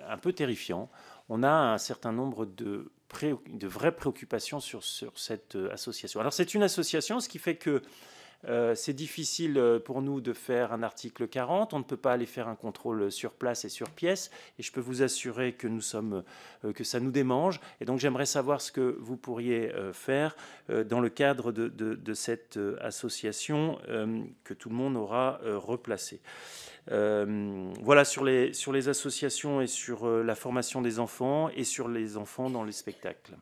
un peu terrifiants. On a un certain nombre de vraies préoccupations sur cette association. Alors c'est une association, ce qui fait que c'est difficile pour nous de faire un article 40. On ne peut pas aller faire un contrôle sur place et sur pièce. Et je peux vous assurer que que ça nous démange. Et donc j'aimerais savoir ce que vous pourriez faire dans le cadre de cette association que tout le monde aura replacée. Voilà sur les associations et sur la formation des enfants et sur les enfants dans les spectacles.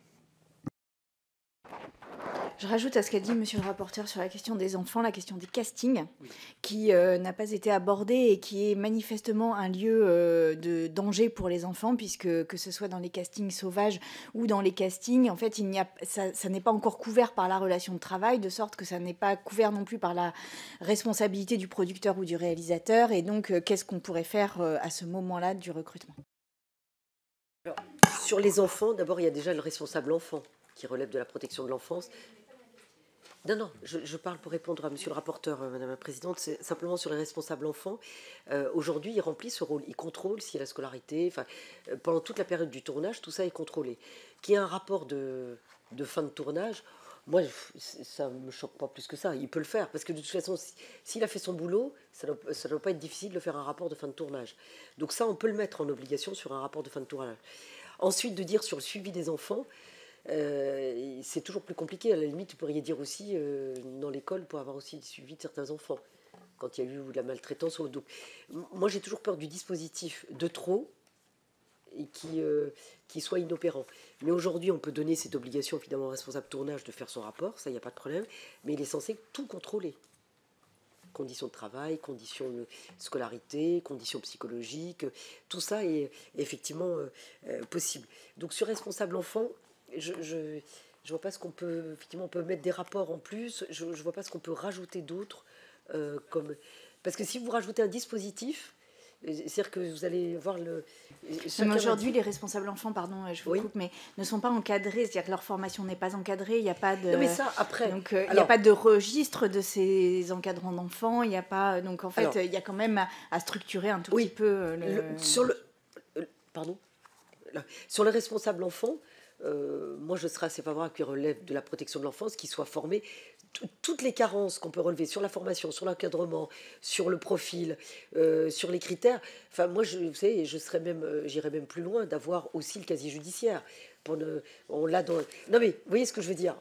Je rajoute à ce qu'a dit monsieur le rapporteur sur la question des enfants, la question des castings, qui n'a pas été abordée et qui est manifestement un lieu de danger pour les enfants, puisque que ce soit dans les castings sauvages ou dans les castings, en fait, ça n'est pas encore couvert par la relation de travail, de sorte que ça n'est pas couvert non plus par la responsabilité du producteur ou du réalisateur. Et donc, qu'est-ce qu'on pourrait faire à ce moment-là du recrutement ? Alors, sur les enfants, d'abord, il y a déjà le responsable enfant qui relève de la protection de l'enfance. Non, non, je parle pour répondre à monsieur le rapporteur, madame la présidente, c'est simplement sur les responsables enfants. Aujourd'hui, il remplit ce rôle, il contrôle s'il y a la scolarité, enfin, pendant toute la période du tournage, tout ça est contrôlé. Qu'il y ait un rapport de fin de tournage, moi, ça ne me choque pas plus que ça, il peut le faire, parce que de toute façon, s'il a fait son boulot, ça ne doit pas être difficile de faire un rapport de fin de tournage. Donc ça, on peut le mettre en obligation sur un rapport de fin de tournage. Ensuite, de dire sur le suivi des enfants, c'est toujours plus compliqué. À la limite, vous pourriez dire aussi, dans l'école, pour avoir aussi suivi de certains enfants, quand il y a eu de la maltraitance. Donc, moi, j'ai toujours peur du dispositif de trop et qui soit inopérant. Mais aujourd'hui, on peut donner cette obligation, évidemment, au responsable tournage de faire son rapport, ça, il n'y a pas de problème, mais il est censé tout contrôler. Conditions de travail, conditions de scolarité, conditions psychologiques, tout ça est effectivement possible. Donc, sur responsable enfant, je vois pas ce qu'on peut. Effectivement, on peut mettre des rapports en plus. Je vois pas ce qu'on peut rajouter d'autre. Comme parce que si vous rajoutez un dispositif, c'est-à-dire que vous allez voir le. Aujourd'hui, les responsables enfants, pardon, je vous coupe, mais ne sont pas encadrés. C'est-à-dire que leur formation n'est pas encadrée. Il n'y a pas de. Non, mais ça après. Donc il n'y a pas de registre de ces encadrants d'enfants. Il n'y a pas. Donc en fait, il y a quand même à structurer un tout petit peu. Sur le. Pardon. Sur les responsables enfants. Moi, je serais assez favorable qu'ils relèvent de la protection de l'enfance, qu'ils soient formés. Toutes les carences qu'on peut relever sur la formation, sur l'encadrement, sur le profil, sur les critères. Enfin, moi, vous savez, j'irais même plus loin, d'avoir aussi le casier judiciaire. On l'a dans. Non, mais vous voyez ce que je veux dire.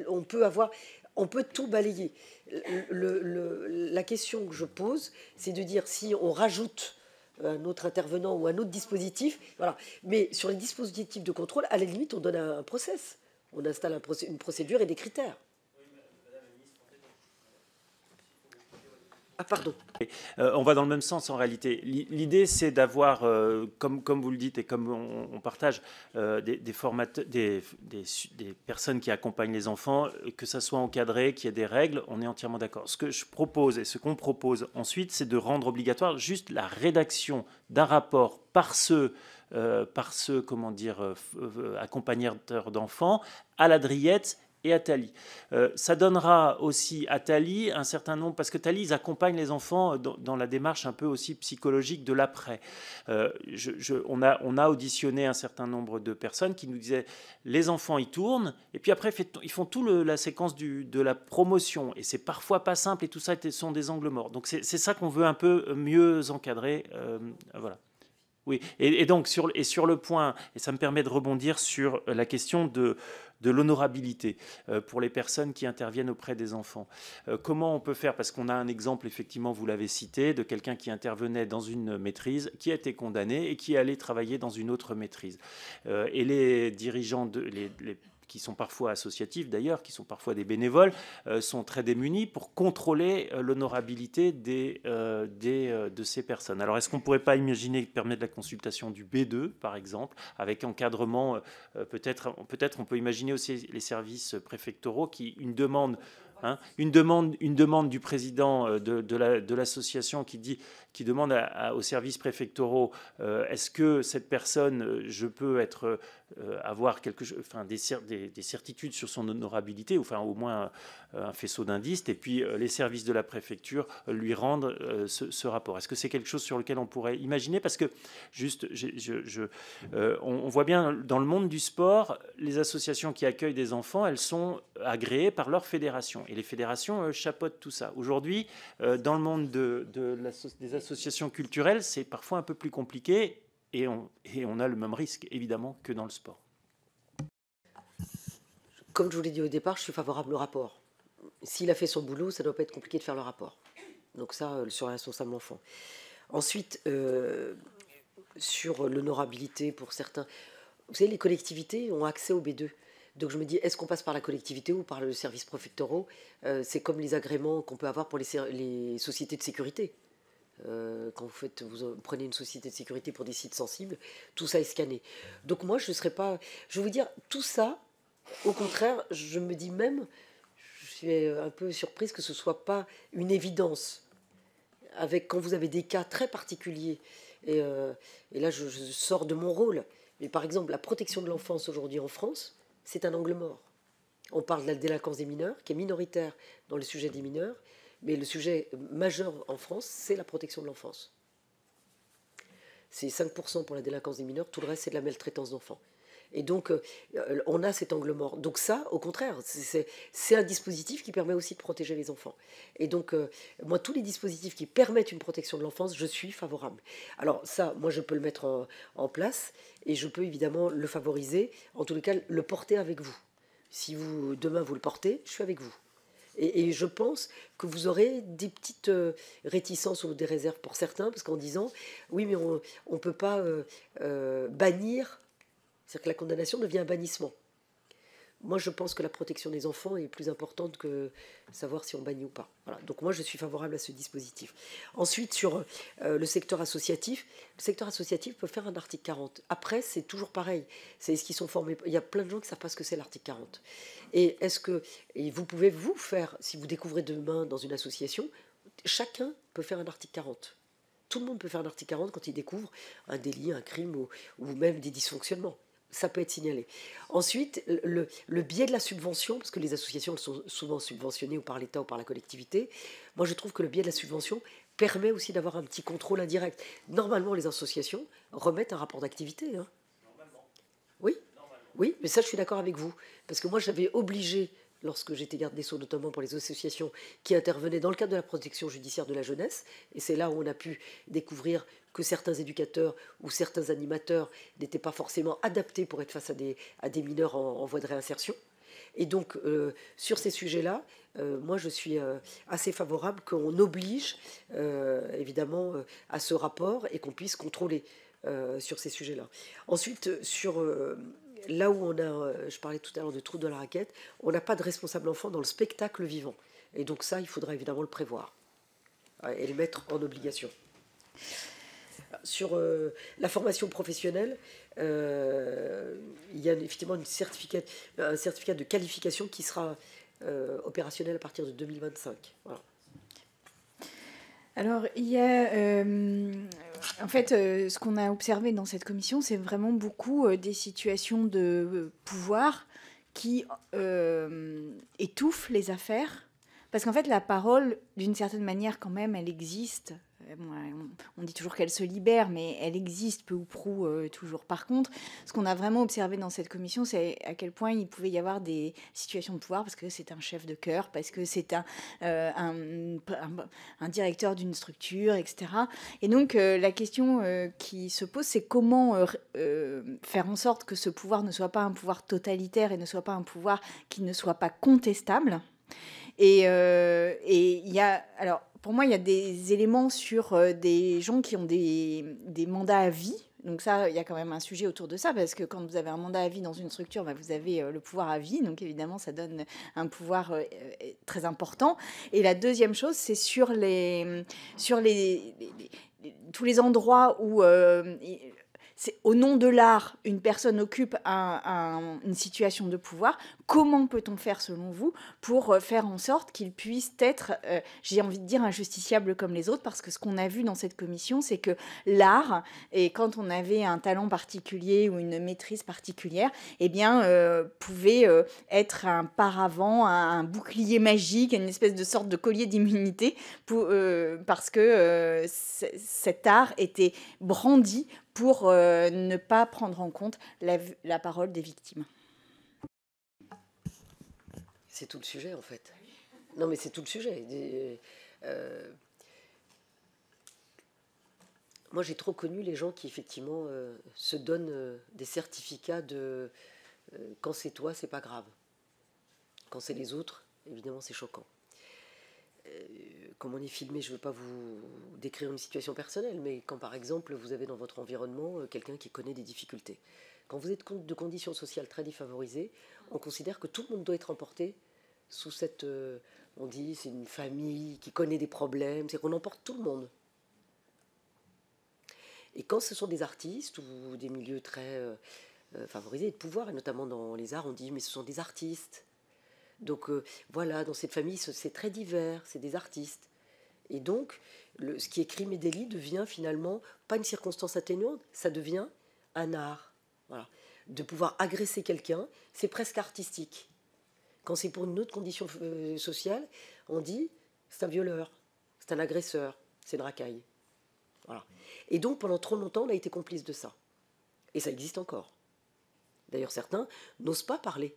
On peut tout balayer. La question que je pose, c'est de dire si on rajoute un autre intervenant ou un autre dispositif. Voilà. Mais sur les dispositifs de contrôle, à la limite, on donne un process. On installe une procédure et des critères. Ah, pardon. On va dans le même sens en réalité. L'idée, c'est d'avoir, comme vous le dites et comme on partage, des personnes qui accompagnent les enfants, que ça soit encadré, qu'il y ait des règles, on est entièrement d'accord. Ce que je propose et ce qu'on propose ensuite, c'est de rendre obligatoire juste la rédaction d'un rapport par ceux comment dire, accompagnateurs d'enfants à la Driette et à Thalie. Ça donnera aussi à Thalie un certain nombre, parce que Thalie, ils accompagnent les enfants dans la démarche un peu aussi psychologique de l'après. On a auditionné un certain nombre de personnes qui nous disaient, les enfants, ils tournent, et puis après, ils font toute la séquence de la promotion, et c'est parfois pas simple, et tout ça sont des angles morts. Donc c'est ça qu'on veut un peu mieux encadrer. Voilà. Oui, et donc sur le point, et ça me permet de rebondir sur la question de l'honorabilité pour les personnes qui interviennent auprès des enfants. Comment on peut faire? Parce qu'on a un exemple, effectivement, vous l'avez cité, de quelqu'un qui intervenait dans une maîtrise, qui a été condamné et qui est allé travailler dans une autre maîtrise. Et les dirigeants, qui sont parfois associatifs d'ailleurs, qui sont parfois des bénévoles, sont très démunis pour contrôler l'honorabilité de ces personnes. Alors est-ce qu'on ne pourrait pas imaginer permettre la consultation du B2, par exemple, avec encadrement, peut-être on peut imaginer aussi les services préfectoraux qui, une demande du président de l'association qui demande aux services préfectoraux, est-ce que cette personne, je peux avoir des certitudes sur son honorabilité, ou enfin au moins un faisceau d'indices, et puis les services de la préfecture lui rendent ce rapport. Est-ce que c'est quelque chose sur lequel on pourrait imaginer? Parce que juste, on voit bien dans le monde du sport, les associations qui accueillent des enfants, elles sont agréées par leur fédération, et les fédérations chapeautent tout ça. Aujourd'hui, dans le monde des associations culturelles, c'est parfois un peu plus compliqué, et on a le même risque, évidemment, que dans le sport. Comme je vous l'ai dit au départ, je suis favorable au rapport. S'il a fait son boulot, ça ne doit pas être compliqué de faire le rapport. Donc ça, sur le responsable enfant. Ensuite, sur l'honorabilité pour certains... Vous savez, les collectivités ont accès au B2. Donc je me dis, est-ce qu'on passe par la collectivité ou par le service préfectoraux? C'est comme les agréments qu'on peut avoir pour les sociétés de sécurité. Quand vous prenez une société de sécurité pour des sites sensibles, tout ça est scanné. Donc moi, je ne serais pas... Je veux vous dire, tout ça, au contraire, je me dis même, je suis un peu surprise que ce ne soit pas une évidence. Quand vous avez des cas très particuliers, et là je sors de mon rôle, Mais par exemple, la protection de l'enfance aujourd'hui en France, c'est un angle mort. On parle de la délinquance des mineurs, qui est minoritaire dans le sujet des mineurs, mais le sujet majeur en France, c'est la protection de l'enfance. C'est 5% pour la délinquance des mineurs, tout le reste, c'est de la maltraitance d'enfants. Et donc, on a cet angle mort. Donc ça, au contraire, c'est un dispositif qui permet aussi de protéger les enfants. Et donc, moi, tous les dispositifs qui permettent une protection de l'enfance, je suis favorable. Alors ça, moi, je peux le mettre en place et je peux évidemment le favoriser, en tous les cas, le porter avec vous. Si demain, vous le portez, je suis avec vous. Et je pense que vous aurez des petites réticences ou des réserves pour certains, parce qu'en disant, oui, mais on ne peut pas bannir. C'est-à-dire que la condamnation devient un bannissement. Moi, je pense que la protection des enfants est plus importante que savoir si on bannit ou pas. Voilà. Donc moi, je suis favorable à ce dispositif. Ensuite, sur le secteur associatif peut faire un article 40. Après, c'est toujours pareil. C'est ce qu'ils sont formés. Il y a plein de gens qui ne savent pas ce que c'est l'article 40. Et vous pouvez vous faire, si vous découvrez demain dans une association, chacun peut faire un article 40. Tout le monde peut faire un article 40 quand il découvre un délit, un crime ou même des dysfonctionnements. Ça peut être signalé. Ensuite, le biais de la subvention, parce que les associations sont souvent subventionnées ou par l'État ou par la collectivité, moi je trouve que le biais de la subvention permet aussi d'avoir un petit contrôle indirect. Normalement, les associations remettent un rapport d'activité. Hein. Normalement. Oui, normalement. Oui, mais ça je suis d'accord avec vous. Parce que moi j'avais obligé, lorsque j'étais garde des Sceaux, notamment pour les associations qui intervenaient dans le cadre de la protection judiciaire de la jeunesse, et c'est là où on a pu découvrir que certains éducateurs ou certains animateurs n'étaient pas forcément adaptés pour être face à des mineurs en voie de réinsertion. Et donc, sur ces sujets-là, moi, je suis assez favorable qu'on oblige, évidemment, à ce rapport et qu'on puisse contrôler sur ces sujets-là. Ensuite, sur... là où on a, je parlais tout à l'heure de trou de la raquette, on n'a pas de responsable enfant dans le spectacle vivant. Et donc ça, il faudra évidemment le prévoir et le mettre en obligation. Sur la formation professionnelle, il y a effectivement un certificat de qualification qui sera opérationnel à partir de 2025. Voilà. Alors, il y a... en fait, ce qu'on a observé dans cette commission, c'est vraiment beaucoup des situations de pouvoir qui étouffent les affaires. Parce qu'en fait, la parole, d'une certaine manière, quand même, elle existe. On dit toujours qu'elle se libère, mais elle existe peu ou prou toujours. Par contre, ce qu'on a vraiment observé dans cette commission, c'est à quel point il pouvait y avoir des situations de pouvoir, parce que c'est un chef de chœur, parce que c'est un directeur d'une structure, etc. Et donc, la question qui se pose, c'est comment faire en sorte que ce pouvoir ne soit pas un pouvoir totalitaire et ne soit pas un pouvoir qui ne soit pas contestable. Et il y a... Alors, pour moi, il y a des éléments sur des gens qui ont des mandats à vie. Donc ça, il y a quand même un sujet autour de ça, parce que quand vous avez un mandat à vie dans une structure, bah, vous avez le pouvoir à vie. Donc évidemment, ça donne un pouvoir très important. Et la deuxième chose, c'est sur tous les endroits où... c'est au nom de l'art, une personne occupe une situation de pouvoir. Comment peut-on faire, selon vous, pour faire en sorte qu'il puisse être, j'ai envie de dire, injusticiable comme les autres? Parce que ce qu'on a vu dans cette commission, c'est que l'art, et quand on avait un talent particulier ou une maîtrise particulière, eh bien, pouvait être un paravent, un bouclier magique, une espèce de sorte de collier d'immunité, parce que cet art était brandi pour ne pas prendre en compte la parole des victimes. C'est tout le sujet, en fait. Non, mais c'est tout le sujet. Moi, j'ai trop connu les gens qui, effectivement, se donnent des certificats de quand c'est toi, c'est pas grave. Quand c'est les autres, évidemment, c'est choquant. Comme on est filmé, je ne veux pas vous décrire une situation personnelle, mais quand par exemple vous avez dans votre environnement quelqu'un qui connaît des difficultés, quand vous êtes de conditions sociales très défavorisées, on considère que tout le monde doit être emporté sous cette... on dit c'est une famille qui connaît des problèmes, c'est qu'on emporte tout le monde. Et quand ce sont des artistes ou des milieux très favorisés de pouvoir, et notamment dans les arts, on dit mais ce sont des artistes. Donc voilà, dans cette famille, c'est très divers, c'est des artistes. Et donc, ce qui est crime et délit devient finalement pas une circonstance atténuante, ça devient un art. Voilà. De pouvoir agresser quelqu'un, c'est presque artistique. Quand c'est pour une autre condition sociale, on dit c'est un violeur, c'est un agresseur, c'est une racaille. Voilà. Et donc pendant trop longtemps, on a été complice de ça. Et ça existe encore. D'ailleurs, certains n'osent pas parler.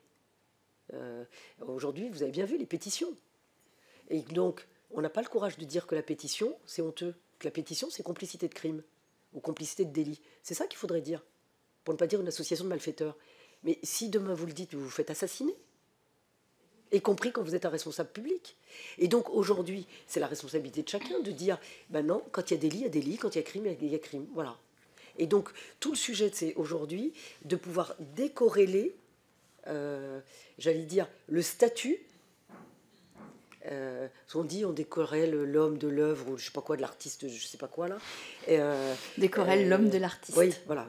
Aujourd'hui, vous avez bien vu les pétitions. Et donc, on n'a pas le courage de dire que la pétition, c'est honteux. Que la pétition, c'est complicité de crime ou complicité de délit. C'est ça qu'il faudrait dire, pour ne pas dire une association de malfaiteurs. Mais si demain vous le dites, vous vous faites assassiner, y compris quand vous êtes un responsable public. Et donc aujourd'hui, c'est la responsabilité de chacun de dire, ben non, quand il y a délit, il y a délit, quand il y a crime, il y a crime. Voilà. Et donc, tout le sujet, c'est aujourd'hui de pouvoir décorréler, j'allais dire, le statut. On dit, on décorrèle l'homme de l'œuvre, ou je sais pas quoi, de l'artiste, je sais pas quoi, là. Décorrèle l'homme de l'artiste. Oui, voilà.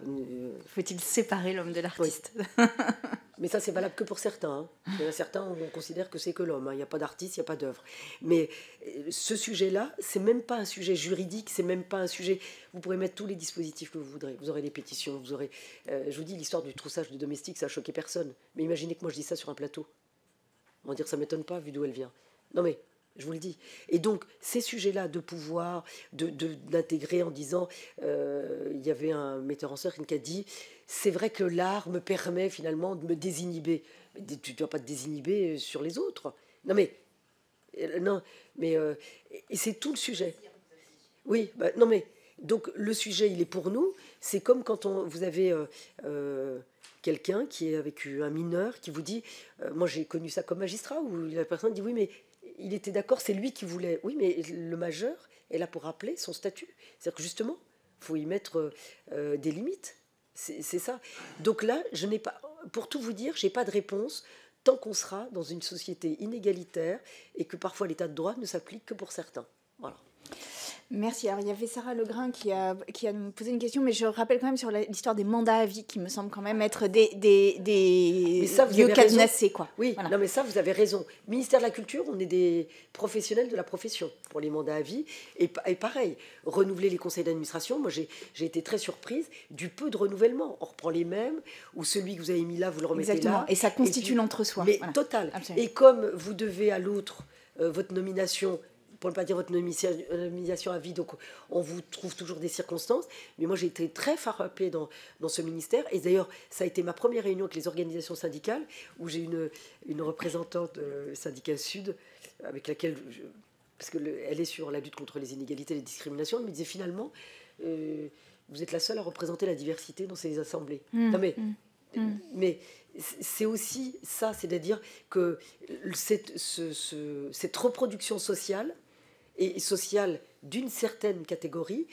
Faut-il séparer l'homme de l'artiste? Oui. Mais ça, c'est valable que pour certains. Hein. Il y en a certains, on considère que c'est que l'homme. Hein. Il n'y a pas d'artiste, il n'y a pas d'œuvre. Mais ce sujet-là, c'est même pas un sujet juridique, c'est même pas un sujet... Vous pourrez mettre tous les dispositifs que vous voudrez. Vous aurez des pétitions, vous aurez... je vous dis, l'histoire du troussage de domestiques, ça a choqué personne. Mais imaginez que moi, je dis ça sur un plateau. On va dire, ça m'étonne pas, vu d'où elle vient. Non mais, je vous le dis. Et donc, ces sujets-là de pouvoir, d'intégrer en disant, il y avait un metteur en scène qui a dit, c'est vrai que l'art me permet finalement de me désinhiber. Mais tu ne dois pas te désinhiber sur les autres. Non mais, et c'est tout le sujet. Oui, bah, non mais, donc le sujet, il est pour nous. C'est comme quand vous avez... quelqu'un qui est avec un mineur qui vous dit, moi j'ai connu ça comme magistrat, où la personne dit oui mais il était d'accord, c'est lui qui voulait. Oui mais le majeur est là pour rappeler son statut. C'est-à-dire que justement, il faut y mettre des limites. C'est ça. Donc là, je n'ai pas, pour tout vous dire, je n'ai pas de réponse tant qu'on sera dans une société inégalitaire et que parfois l'état de droit ne s'applique que pour certains. Voilà. Merci. Alors, il y avait Sarah Legrain qui a posé une question, mais je rappelle quand même sur l'histoire des mandats à vie, qui me semble quand même être des lieux cadenassés, quoi. Oui, voilà. Non, mais ça, vous avez raison. Ministère de la Culture, on est des professionnels de la profession pour les mandats à vie. Et pareil, renouveler les conseils d'administration, moi, j'ai été très surprise du peu de renouvellement. On reprend les mêmes, ou celui que vous avez mis là, vous le remettez Exactement. là. Et ça constitue l'entre-soi. Mais voilà. Total. Absolument. Et comme vous devez à l'autre votre nomination... pour ne pas dire votre nomination à vie, donc on vous trouve toujours des circonstances. Mais moi, j'ai été très frappée dans ce ministère. Et d'ailleurs, ça a été ma première réunion avec les organisations syndicales, où j'ai une représentante syndicat Sud, avec laquelle, parce qu'elle est sur la lutte contre les inégalités et les discriminations, elle me disait finalement, vous êtes la seule à représenter la diversité dans ces assemblées. Non mais c'est aussi ça, c'est-à-dire que cette reproduction sociale, et sociale d'une certaine catégorie,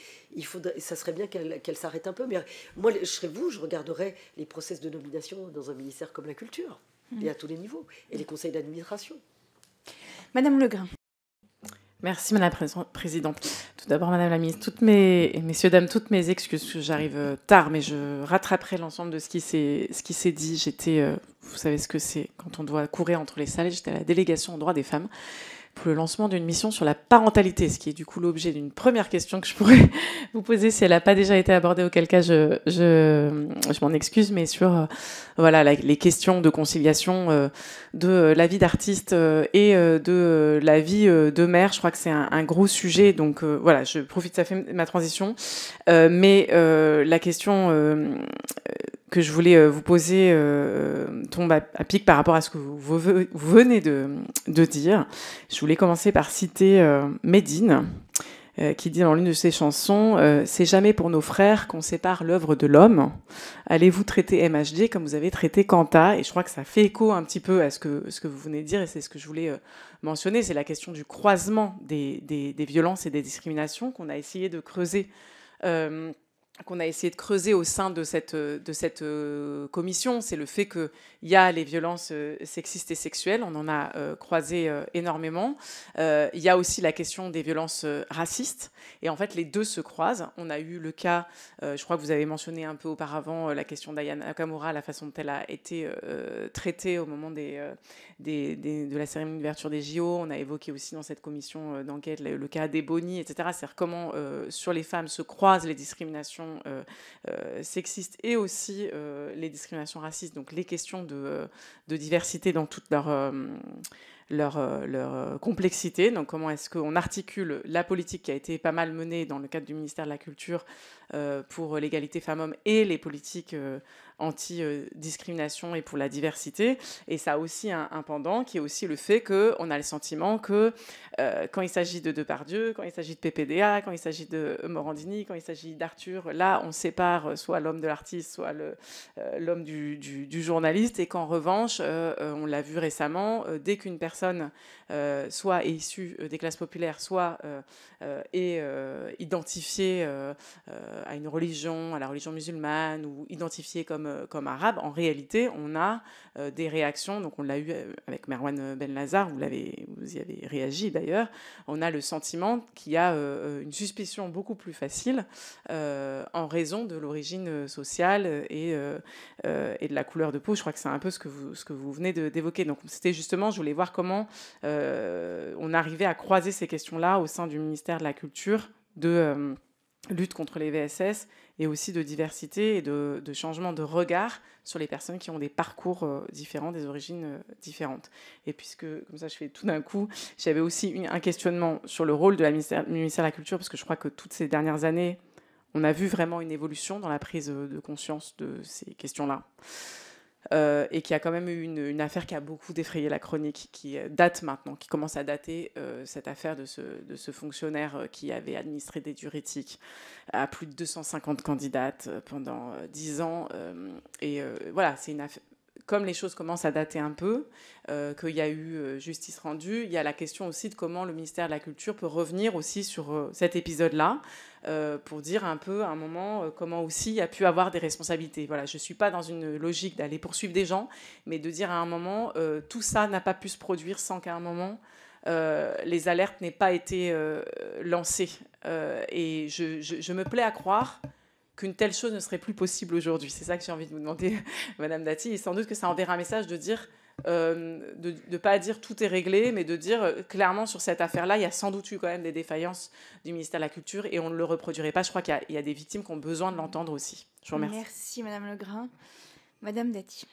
ça serait bien qu'elle s'arrête un peu. Mais moi, je serais vous, je regarderais les process de nomination dans un ministère comme la culture, et à tous les niveaux, et les conseils d'administration. Madame Legrain. Merci Madame la Présidente. Tout d'abord Madame la Ministre, messieurs, dames, toutes mes excuses, parce que j'arrive tard, mais je rattraperai l'ensemble de ce qui s'est dit. J'étais, vous savez ce que c'est, quand on doit courir entre les salles, j'étais à la délégation aux droits des femmes, pour le lancement d'une mission sur la parentalité, ce qui est du coup l'objet d'une première question que je pourrais vous poser si elle n'a pas déjà été abordée, auquel cas je m'en excuse, mais sur voilà, les questions de conciliation de la vie d'artiste et de la vie de mère. Je crois que c'est un gros sujet, donc voilà, je profite, ça fait ma transition. Mais la question que je voulais vous poser tombe à pic par rapport à ce que vous venez de dire. Je voulais commencer par citer Médine, qui dit dans l'une de ses chansons « C'est jamais pour nos frères qu'on sépare l'œuvre de l'homme. Allez-vous traiter MHD comme vous avez traité Kanta ?» Et je crois que ça fait écho un petit peu à ce que vous venez de dire, et c'est ce que je voulais mentionner, c'est la question du croisement des violences et des discriminations qu'on a essayé de creuser au sein de cette commission. C'est le fait qu'il y a les violences sexistes et sexuelles, on en a croisé énormément. Il y a aussi la question des violences racistes, et en fait les deux se croisent. On a eu le cas, je crois que vous avez mentionné un peu auparavant, la question d'Aya Nakamura, la façon dont elle a été traitée au moment de la cérémonie d'ouverture des JO. On a évoqué aussi dans cette commission d'enquête le cas d'Ebony, etc. C'est-à-dire comment sur les femmes se croisent les discriminations discriminations sexistes et aussi les discriminations racistes, donc les questions de diversité dans toute leur complexité. Donc comment est-ce qu'on articule la politique qui a été pas mal menée dans le cadre du ministère de la Culture pour l'égalité femmes-hommes et les politiques anti-discrimination et pour la diversité. Et ça a aussi un pendant qui est aussi le fait qu'on a le sentiment que quand il s'agit de Depardieu, quand il s'agit de PPDA, quand il s'agit de Morandini, quand il s'agit d'Arthur, là on sépare soit l'homme de l'artiste, soit l'homme du journaliste, et qu'en revanche, on l'a vu récemment, dès qu'une personne soit est issue des classes populaires, soit est identifiée à une religion, à la religion musulmane, ou identifiée comme arabe, en réalité, on a des réactions. Donc on l'a eu avec Merwan Benlazar, vous y avez réagi d'ailleurs. On a le sentiment qu'il y a une suspicion beaucoup plus facile en raison de l'origine sociale et de la couleur de peau. Je crois que c'est un peu ce que vous venez d'évoquer. Donc c'était justement, je voulais voir comment on arrivait à croiser ces questions-là au sein du ministère de la Culture, de lutte contre les VSS et aussi de diversité et de changement de regard sur les personnes qui ont des parcours différents, des origines différentes. Et puisque, comme ça, je fais tout d'un coup, j'avais aussi un questionnement sur le rôle de du ministère de la Culture, parce que je crois que toutes ces dernières années, on a vu vraiment une évolution dans la prise de conscience de ces questions-là. Et qui a quand même eu une affaire qui a beaucoup défrayé la chronique, qui date maintenant, qui commence à dater, cette affaire de ce fonctionnaire qui avait administré des diurétiques à plus de 250 candidates pendant 10 ans. Voilà, c'est une affaire. Comme les choses commencent à dater un peu, qu'il y a eu justice rendue, il y a la question aussi de comment le ministère de la Culture peut revenir aussi sur cet épisode-là, pour dire un peu à un moment comment aussi il y a pu avoir des responsabilités. Voilà, je ne suis pas dans une logique d'aller poursuivre des gens, mais de dire à un moment, tout ça n'a pas pu se produire sans qu'à un moment, les alertes n'aient pas été lancées. Et je me plais à croire qu'une telle chose ne serait plus possible aujourd'hui. C'est ça que j'ai envie de vous demander, Madame Dati. Et sans doute que ça enverra un message de dire, de ne pas dire tout est réglé, mais de dire clairement sur cette affaire-là, il y a sans doute eu quand même des défaillances du ministère de la Culture et on ne le reproduirait pas. Je crois qu'il y a des victimes qui ont besoin de l'entendre aussi. Je vous remercie. Merci, Madame Legrain. Madame Dati.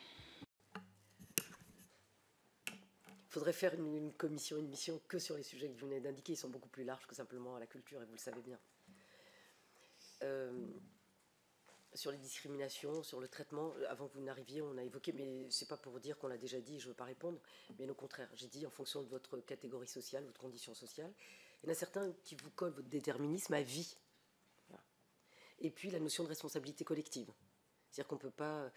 Il faudrait faire une commission, une mission que sur les sujets que vous venez d'indiquer. Ils sont beaucoup plus larges que simplement à la culture, et vous le savez bien. Sur les discriminations, sur le traitement, avant que vous n'arriviez, on a évoqué, mais c'est pas pour dire qu'on l'a déjà dit, je ne veux pas répondre, mais au contraire, j'ai dit en fonction de votre catégorie sociale, votre condition sociale, il y en a certains qui vous collent votre déterminisme à vie. Voilà. Et puis la notion de responsabilité collective. C'est-à-dire qu'on ne peut pas...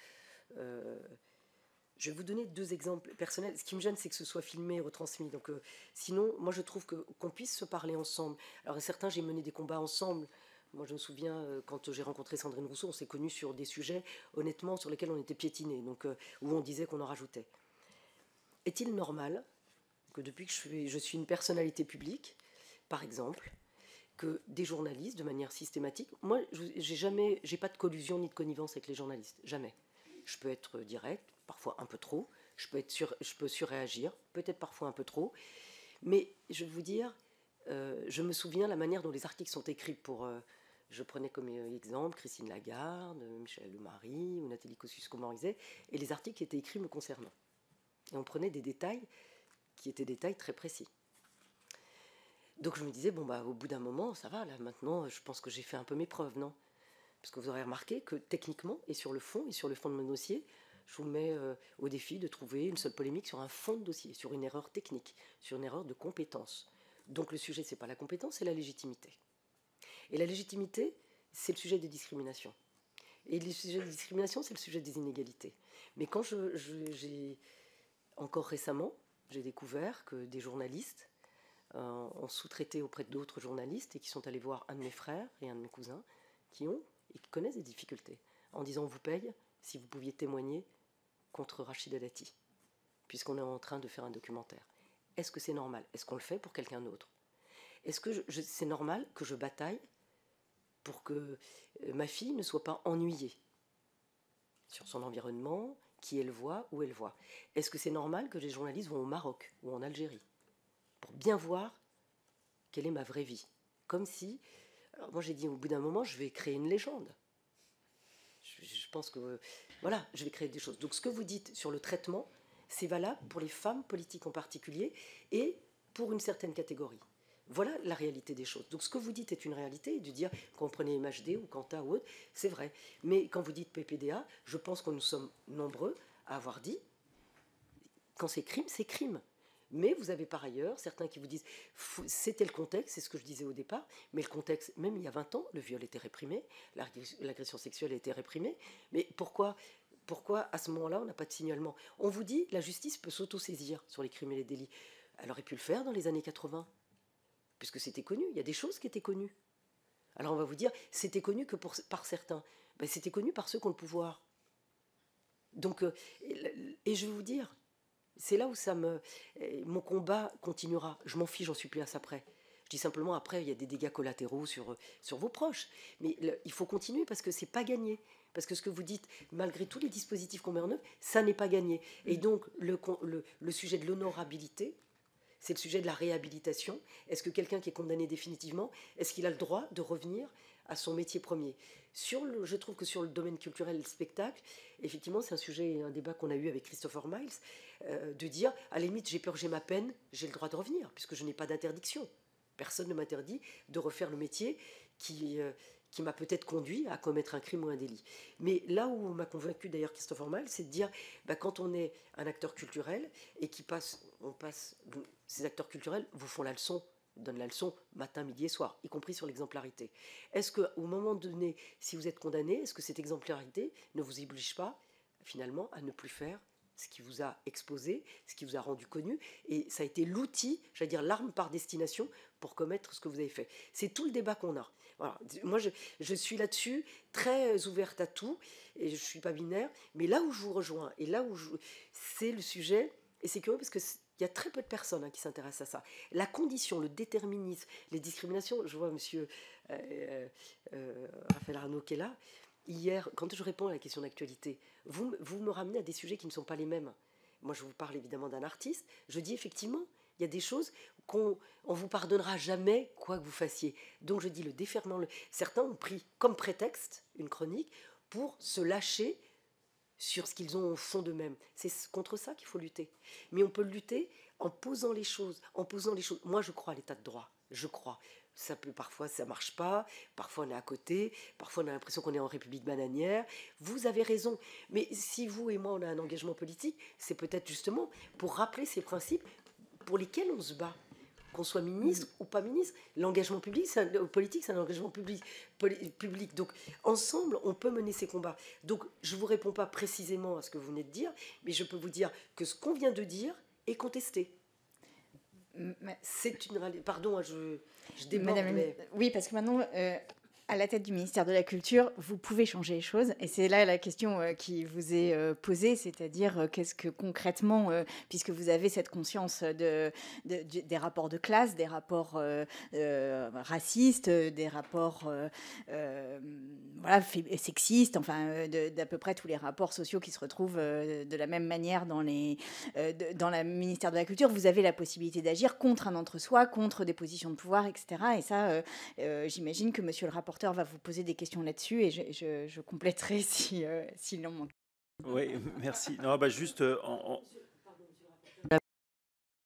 Je vais vous donner 2 exemples personnels. Ce qui me gêne, c'est que ce soit filmé et retransmis. Donc, sinon, moi, je trouve qu'on puisse se parler ensemble. Alors, certains, j'ai mené des combats ensemble. Moi, je me souviens, quand j'ai rencontré Sandrine Rousseau, on s'est connus sur des sujets, honnêtement, sur lesquels on était piétinés, donc où on disait qu'on en rajoutait. Est-il normal que depuis que je suis une personnalité publique, par exemple, que des journalistes, de manière systématique, moi, j'ai pas de collusion ni de connivence avec les journalistes, jamais. Je peux être direct, parfois un peu trop, je peux surréagir, peut-être parfois un peu trop, mais je vais vous dire, je me souviens la manière dont les articles sont écrits pour... je prenais comme exemple Christine Lagarde, Michel Lemary ou Nathalie Kosciusko-Morizet, et les articles étaient écrits me concernant. Et on prenait des détails qui étaient des détails très précis. Donc je me disais, bon, au bout d'un moment, ça va, là, maintenant, je pense que j'ai fait un peu mes preuves, non ? Parce que vous aurez remarqué que techniquement, et sur le fond de mon dossier, je vous mets au défi de trouver une seule polémique sur un fond de dossier, sur une erreur technique, sur une erreur de compétence. Donc le sujet, ce n'est pas la compétence, c'est la légitimité. Et la légitimité, c'est le sujet des discriminations. Et le sujet des discriminations, c'est le sujet des inégalités. Mais quand encore récemment, j'ai découvert que des journalistes ont sous-traité auprès d'autres journalistes et qui sont allés voir un de mes frères et un de mes cousins qui connaissent des difficultés, en disant, on vous paye si vous pouviez témoigner contre Rachida Dati, puisqu'on est en train de faire un documentaire. Est-ce que c'est normal ? Est-ce qu'on le fait pour quelqu'un d'autre ? Est-ce que c'est normal que je bataille pour que ma fille ne soit pas ennuyée sur son environnement, qui elle voit, où elle voit ? Est-ce que c'est normal que les journalistes vont au Maroc ou en Algérie pour bien voir quelle est ma vraie vie ? Comme si... Alors moi j'ai dit, au bout d'un moment, je vais créer une légende. je pense que, voilà, je vais créer des choses. Donc ce que vous dites sur le traitement, c'est valable pour les femmes politiques en particulier et pour une certaine catégorie. Voilà la réalité des choses. Donc ce que vous dites est une réalité, de dire quand vous prenez MHD ou Quanta ou autre, c'est vrai. Mais quand vous dites PPDA, je pense que nous sommes nombreux à avoir dit, quand c'est crime, c'est crime. Mais vous avez par ailleurs certains qui vous disent, c'était le contexte, c'est ce que je disais au départ, mais le contexte, même il y a 20 ans, le viol était réprimé, l'agression sexuelle a été réprimée, mais pourquoi à ce moment-là on n'a pas de signalement? On vous dit, la justice peut s'auto-saisir sur les crimes et les délits. Elle aurait pu le faire dans les années 80, puisque c'était connu, il y a des choses qui étaient connues. Alors on va vous dire, c'était connu que par certains. Ben, c'était connu par ceux qui ont le pouvoir. Donc, et je vais vous dire, c'est là où mon combat continuera. Je m'en fiche, j'en suis plus à ça près. Je dis simplement, après, il y a des dégâts collatéraux sur vos proches. Mais il faut continuer parce que c'est pas gagné. Parce que ce que vous dites, malgré tous les dispositifs qu'on met en œuvre, ça n'est pas gagné. Et donc, le sujet de l'honorabilité, c'est le sujet de la réhabilitation. Est-ce que quelqu'un qui est condamné définitivement, est-ce qu'il a le droit de revenir à son métier premier? Je trouve que sur le domaine culturel et le spectacle, effectivement, c'est un sujet, un débat qu'on a eu avec Christopher Miles, de dire, à la limite, j'ai purgé ma peine, j'ai le droit de revenir, puisque je n'ai pas d'interdiction. Personne ne m'interdit de refaire le métier qui m'a peut-être conduit à commettre un crime ou un délit. Mais là où m'a convaincu d'ailleurs Christopher Miles, c'est de dire, quand on est un acteur culturel et ces acteurs culturels vous font la leçon, donnent la leçon matin, midi et soir, y compris sur l'exemplarité. Est-ce qu'au moment donné, si vous êtes condamné, est-ce que cette exemplarité ne vous oblige pas finalement à ne plus faire ce qui vous a exposé, ce qui vous a rendu connu, et ça a été l'outil, j'allais dire l'arme par destination, pour commettre ce que vous avez fait. C'est tout le débat qu'on a. Voilà. Moi, je suis là-dessus très ouverte à tout, et je ne suis pas binaire, mais là où je vous rejoins, et là où c'est le sujet, et c'est curieux parce que il y a très peu de personnes qui s'intéressent à ça. La condition, le déterminisme, les discriminations, je vois monsieur Raphaël Arnaud qui est là. Hier, quand je réponds à la question d'actualité, vous me ramenez à des sujets qui ne sont pas les mêmes. Moi, je vous parle évidemment d'un artiste. Je dis effectivement, il y a des choses qu'on ne vous pardonnera jamais, quoi que vous fassiez. Donc je dis le déferlement. Certains ont pris comme prétexte une chronique pour se lâcher sur ce qu'ils ont au fond d'eux-mêmes. C'est contre ça qu'il faut lutter. Mais on peut lutter en posant les choses, Moi, je crois à l'état de droit. Je crois. Parfois, ça marche pas. Parfois, on est à côté. Parfois, on a l'impression qu'on est en République bananière. Vous avez raison. Mais si vous et moi, on a un engagement politique, c'est peut-être justement pour rappeler ces principes pour lesquels on se bat. Qu'on soit ministre ou pas ministre, l'engagement politique, c'est un engagement public. Donc, ensemble, on peut mener ces combats. Donc, je ne vous réponds pas précisément à ce que vous venez de dire, mais je peux vous dire que ce qu'on vient de dire est contesté. C'est une réalité. Pardon, je déborde. Oui, parce que maintenant, à la tête du ministère de la Culture, vous pouvez changer les choses. Et c'est là la question qui vous est posée, c'est-à-dire qu'est-ce que concrètement, puisque vous avez cette conscience des rapports de classe, des rapports racistes, des rapports sexistes, enfin d'à peu près tous les rapports sociaux qui se retrouvent de la même manière dans le ministère de la Culture, vous avez la possibilité d'agir contre un entre-soi, contre des positions de pouvoir, etc. Et ça, j'imagine que monsieur le rapporteur va vous poser des questions là-dessus et je compléterai s'il en manque. Oui, merci. Non, juste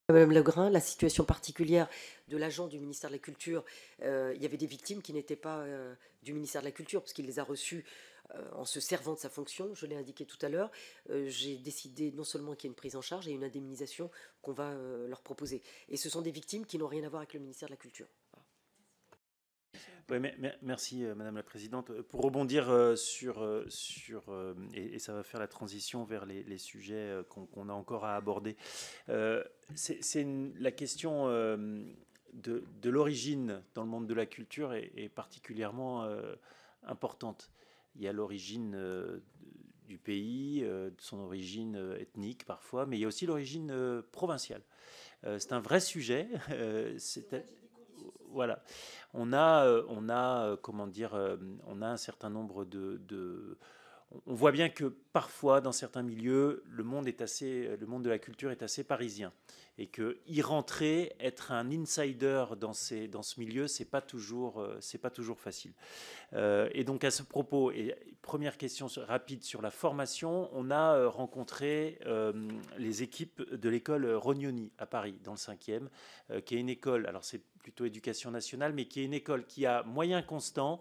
Madame Legrain, la situation particulière de l'agent du ministère de la Culture, il y avait des victimes qui n'étaient pas du ministère de la Culture, parce qu'il les a reçues en se servant de sa fonction, je l'ai indiqué tout à l'heure. J'ai décidé non seulement qu'il y ait une prise en charge et une indemnisation qu'on va leur proposer. Et ce sont des victimes qui n'ont rien à voir avec le ministère de la Culture. Voilà. Oui, merci Madame la Présidente. Pour rebondir et ça va faire la transition vers les sujets qu'on a encore à aborder, c'est la question de l'origine dans le monde de la culture est particulièrement importante. Il y a l'origine du pays, de son origine ethnique parfois, mais il y a aussi l'origine provinciale. C'est un vrai sujet. Voilà, on a un certain nombre on voit bien que parfois, dans certains milieux, le monde de la culture est assez parisien. Et que y rentrer, être un insider dans ce milieu, c'est pas toujours facile. Et donc à ce propos, et première question rapide sur la formation, on a rencontré les équipes de l'école Rognoni à Paris, dans le 5e, qui est une école, alors c'est plutôt éducation nationale, mais qui est une école qui a moyen constant,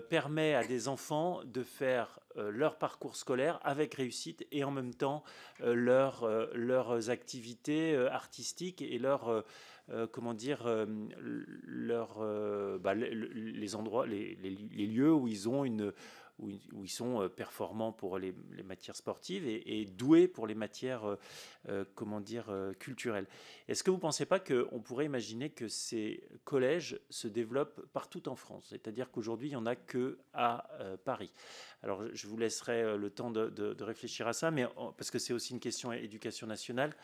permet à des enfants de faire leur parcours scolaire avec réussite et en même temps leurs activités artistiques et les endroits, les lieux où ils ont où ils sont performants pour les matières sportives et doués pour les matières culturelles. Est-ce que vous ne pensez pas qu'on pourrait imaginer que ces collèges se développent partout en France? C'est-à-dire qu'aujourd'hui, il n'y en a qu'à Paris. Alors, je vous laisserai le temps de réfléchir à ça, parce que c'est aussi une question éducation nationale.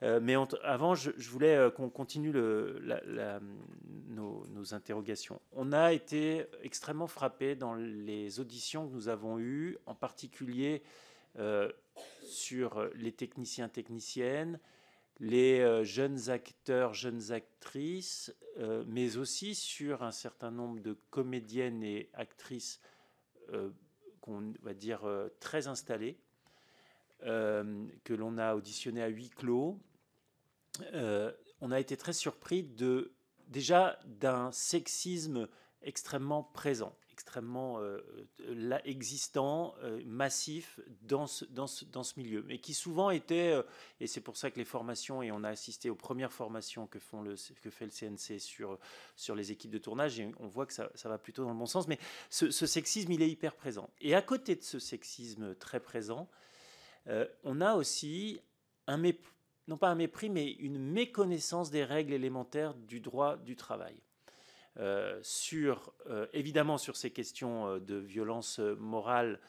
Mais avant, je voulais qu'on continue nos interrogations. On a été extrêmement frappés dans les auditions que nous avons eues, en particulier sur les techniciens, techniciennes, les jeunes acteurs, jeunes actrices, mais aussi sur un certain nombre de comédiennes et actrices qu'on va dire très installées, que l'on a auditionné à huis clos. On a été très surpris déjà d'un sexisme extrêmement présent, extrêmement existant, massif dans ce milieu, mais qui souvent était, et c'est pour ça que les formations, et on a assisté aux premières formations que fait le CNC sur les équipes de tournage, et on voit que ça va plutôt dans le bon sens, mais ce sexisme, il est hyper présent. Et à côté de ce sexisme très présent, on a aussi non pas un mépris, mais une méconnaissance des règles élémentaires du droit du travail. Évidemment sur ces questions de violence morale,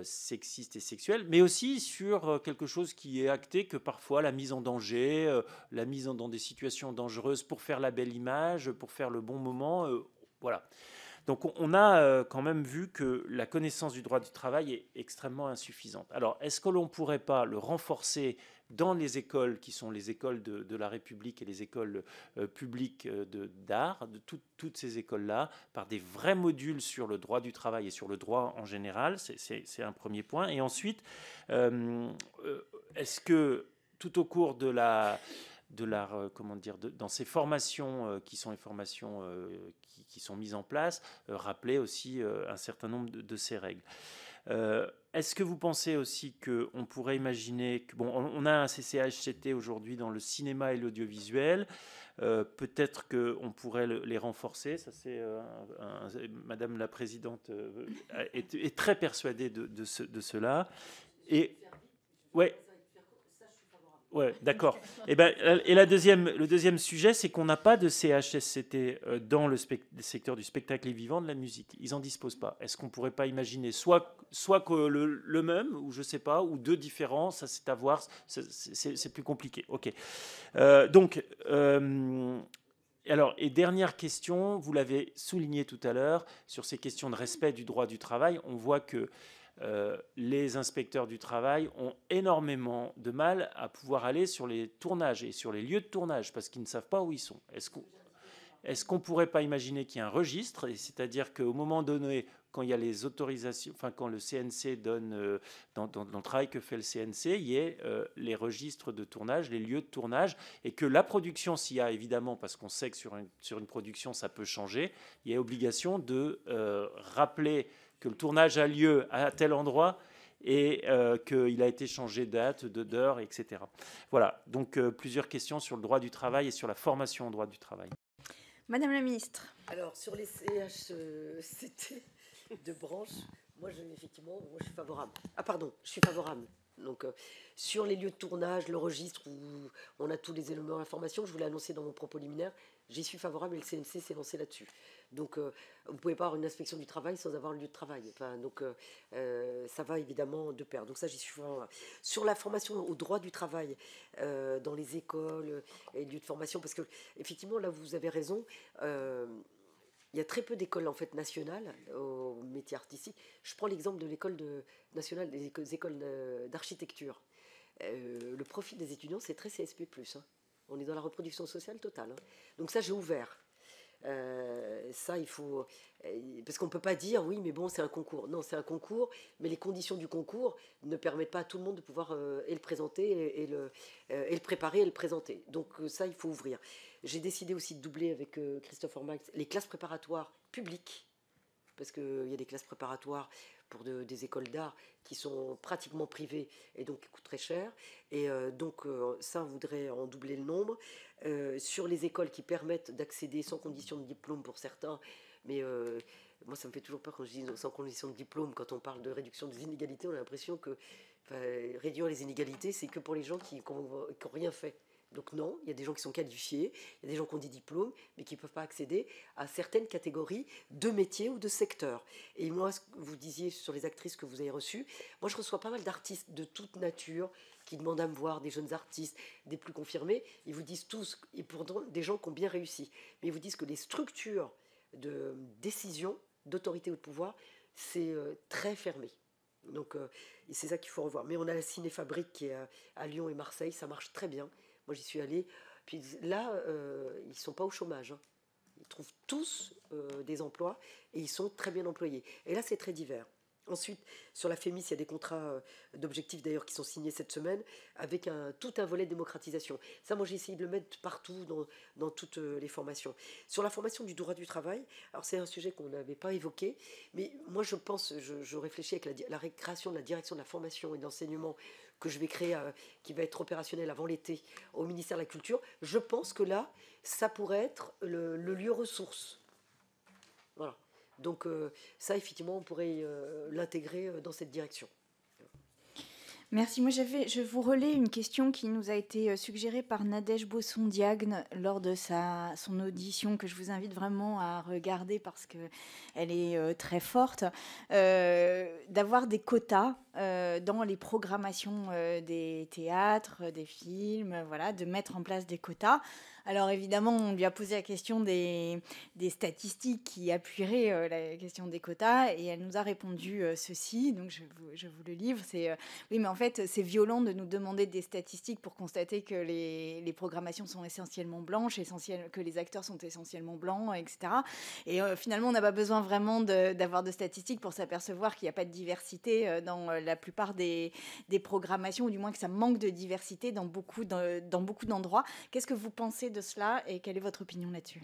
sexiste et sexuelle, mais aussi sur quelque chose qui est acté, que parfois la mise en danger, la mise dans des situations dangereuses pour faire la belle image, pour faire le bon moment, voilà. Donc on a quand même vu que la connaissance du droit du travail est extrêmement insuffisante. Alors est-ce que l'on ne pourrait pas le renforcer dans les écoles qui sont les écoles de la République et les écoles publiques d'art, de toutes ces écoles-là, par des vrais modules sur le droit du travail et sur le droit en général? C'est un premier point. Et ensuite, est-ce que tout au cours dans ces formations qui sont les formations qui sont mises en place, rappeler aussi un certain nombre de ces règles. Est-ce que vous pensez aussi qu'on pourrait imaginer on a un CCHCT aujourd'hui dans le cinéma et l'audiovisuel, peut-être qu'on pourrait les renforcer. Ça, Madame la Présidente est très persuadée de cela. Et ouais. Ouais, d'accord. Et le deuxième sujet, c'est qu'on n'a pas de CHSCT dans le secteur du spectacle et vivant, de la musique. Ils n'en disposent pas. Est-ce qu'on ne pourrait pas imaginer soit que le même, ou je ne sais pas, ou deux différents? Ça, c'est à voir. C'est plus compliqué. OK. Alors, et dernière question, vous l'avez souligné tout à l'heure, sur ces questions de respect du droit du travail, on voit que les inspecteurs du travail ont énormément de mal à pouvoir aller sur les tournages et sur les lieux de tournage parce qu'ils ne savent pas où ils sont. Est-ce qu'on ne pourrait pas imaginer qu'il y a un registre, c'est-à-dire qu'au moment donné, quand il y a les autorisations, quand le CNC donne, dans le travail que fait le CNC, il y ait les registres de tournage, les lieux de tournage, et que la production, s'il y a évidemment, parce qu'on sait que sur une production ça peut changer, il y a obligation de rappeler que le tournage a lieu à tel endroit et qu'il a été changé de date, d'heure, etc. Voilà, donc plusieurs questions sur le droit du travail et sur la formation au droit du travail. Madame la Ministre. Alors, sur les CHCT de branche, moi, je suis favorable. Ah, pardon, je suis favorable. Donc, sur les lieux de tournage, le registre où on a tous les éléments d'information, je vous l'ai annoncé dans mon propos liminaire, j'y suis favorable et le CNC s'est lancé là-dessus. Donc, vous ne pouvez pas avoir une inspection du travail sans avoir le lieu de travail. Enfin, donc, ça va évidemment de pair. Donc, ça, j'y suis favorable. Sur la formation au droit du travail dans les écoles et lieux de formation, parce que, effectivement, là, vous avez raison. il y a très peu d'écoles en fait nationales au métier artistique. Je prends l'exemple de l'école nationale des écoles d'architecture. Le profil des étudiants, c'est très CSP+. Hein. On est dans la reproduction sociale totale. Hein. Donc ça, j'ai ouvert. Ça, il faut... Parce qu'on ne peut pas dire, oui, mais bon, c'est un concours. Non, c'est un concours, mais les conditions du concours ne permettent pas à tout le monde de pouvoir et le présenter, et le préparer et le présenter. Donc ça, il faut ouvrir. J'ai décidé aussi de doubler avec Christophe Ormax les classes préparatoires publiques, parce qu'il y a des classes préparatoires pour des écoles d'art qui sont pratiquement privées et donc qui coûtent très cher. Et donc ça, on voudrait en doubler le nombre. Sur les écoles qui permettent d'accéder sans condition de diplôme pour certains, mais moi ça me fait toujours peur quand je dis sans condition de diplôme. Quand on parle de réduction des inégalités, on a l'impression que réduire les inégalités, c'est que pour les gens qui n'ont rien fait. Donc non, il y a des gens qui sont qualifiés, il y a des gens qui ont des diplômes, mais qui ne peuvent pas accéder à certaines catégories de métiers ou de secteurs. Et moi, ce que vous disiez sur les actrices que vous avez reçues, moi je reçois pas mal d'artistes de toute nature qui demandent à me voir, des jeunes artistes, des plus confirmés. Ils vous disent tous, et pourtant des gens qui ont bien réussi, mais ils vous disent que les structures de décision, d'autorité ou de pouvoir, c'est très fermé. Donc c'est ça qu'il faut revoir. Mais on a la Cinéfabrique qui est à Lyon et Marseille, ça marche très bien. Moi, j'y suis allée. Puis là, ils ne sont pas au chômage. Hein. Ils trouvent tous des emplois et ils sont très bien employés. Et là, c'est très divers. Ensuite, sur la FEMIS, il y a des contrats d'objectifs d'ailleurs qui sont signés cette semaine avec tout un volet de démocratisation. Ça, moi, j'ai essayé de le mettre partout dans toutes les formations. Sur la formation du droit du travail, alors c'est un sujet qu'on n'avait pas évoqué, mais moi, je pense, je réfléchis avec la création de la direction de la formation et de l'enseignement que je vais créer, qui va être opérationnel avant l'été au ministère de la Culture. Je pense que là, ça pourrait être le lieu ressource. Voilà. Donc ça, effectivement, on pourrait l'intégrer dans cette direction. Merci. Moi, je vous relais une question qui nous a été suggérée par Nadège Bosson-Diagne lors de son audition, que je vous invite vraiment à regarder parce qu'elle est très forte, d'avoir des quotas dans les programmations des théâtres, des films, voilà, de mettre en place des quotas. Alors évidemment, on lui a posé la question des statistiques qui appuieraient la question des quotas, et elle nous a répondu ceci, donc je vous le livre, c'est oui, mais en fait, c'est violent de nous demander des statistiques pour constater que les programmations sont essentiellement blanches, que les acteurs sont essentiellement blancs, etc. Et finalement, on n'a pas besoin vraiment d'avoir de statistiques pour s'apercevoir qu'il n'y a pas de diversité dans la plupart des programmations, ou du moins que ça manque de diversité dans beaucoup d'endroits. Qu'est-ce que vous pensez de cela et quelle est votre opinion là-dessus ?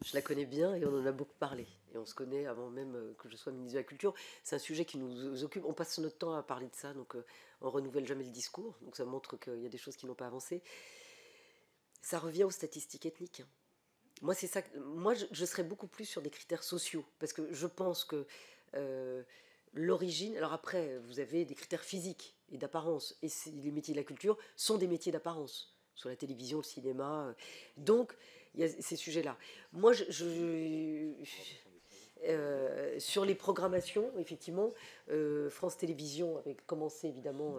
Je la connais bien et on en a beaucoup parlé. Et on se connaît avant même que je sois ministre de la Culture. C'est un sujet qui nous occupe. On passe notre temps à parler de ça, donc on renouvelle jamais le discours. Donc ça montre qu'il y a des choses qui n'ont pas avancé. Ça revient aux statistiques ethniques. Moi, c'est ça. Moi, je serais beaucoup plus sur des critères sociaux, parce que je pense que l'origine. Alors après, vous avez des critères physiques et d'apparence. Et les métiers de la culture sont des métiers d'apparence. Sur la télévision, le cinéma. Donc, il y a ces sujets-là. Moi, sur les programmations, effectivement, France Télévisions avait commencé évidemment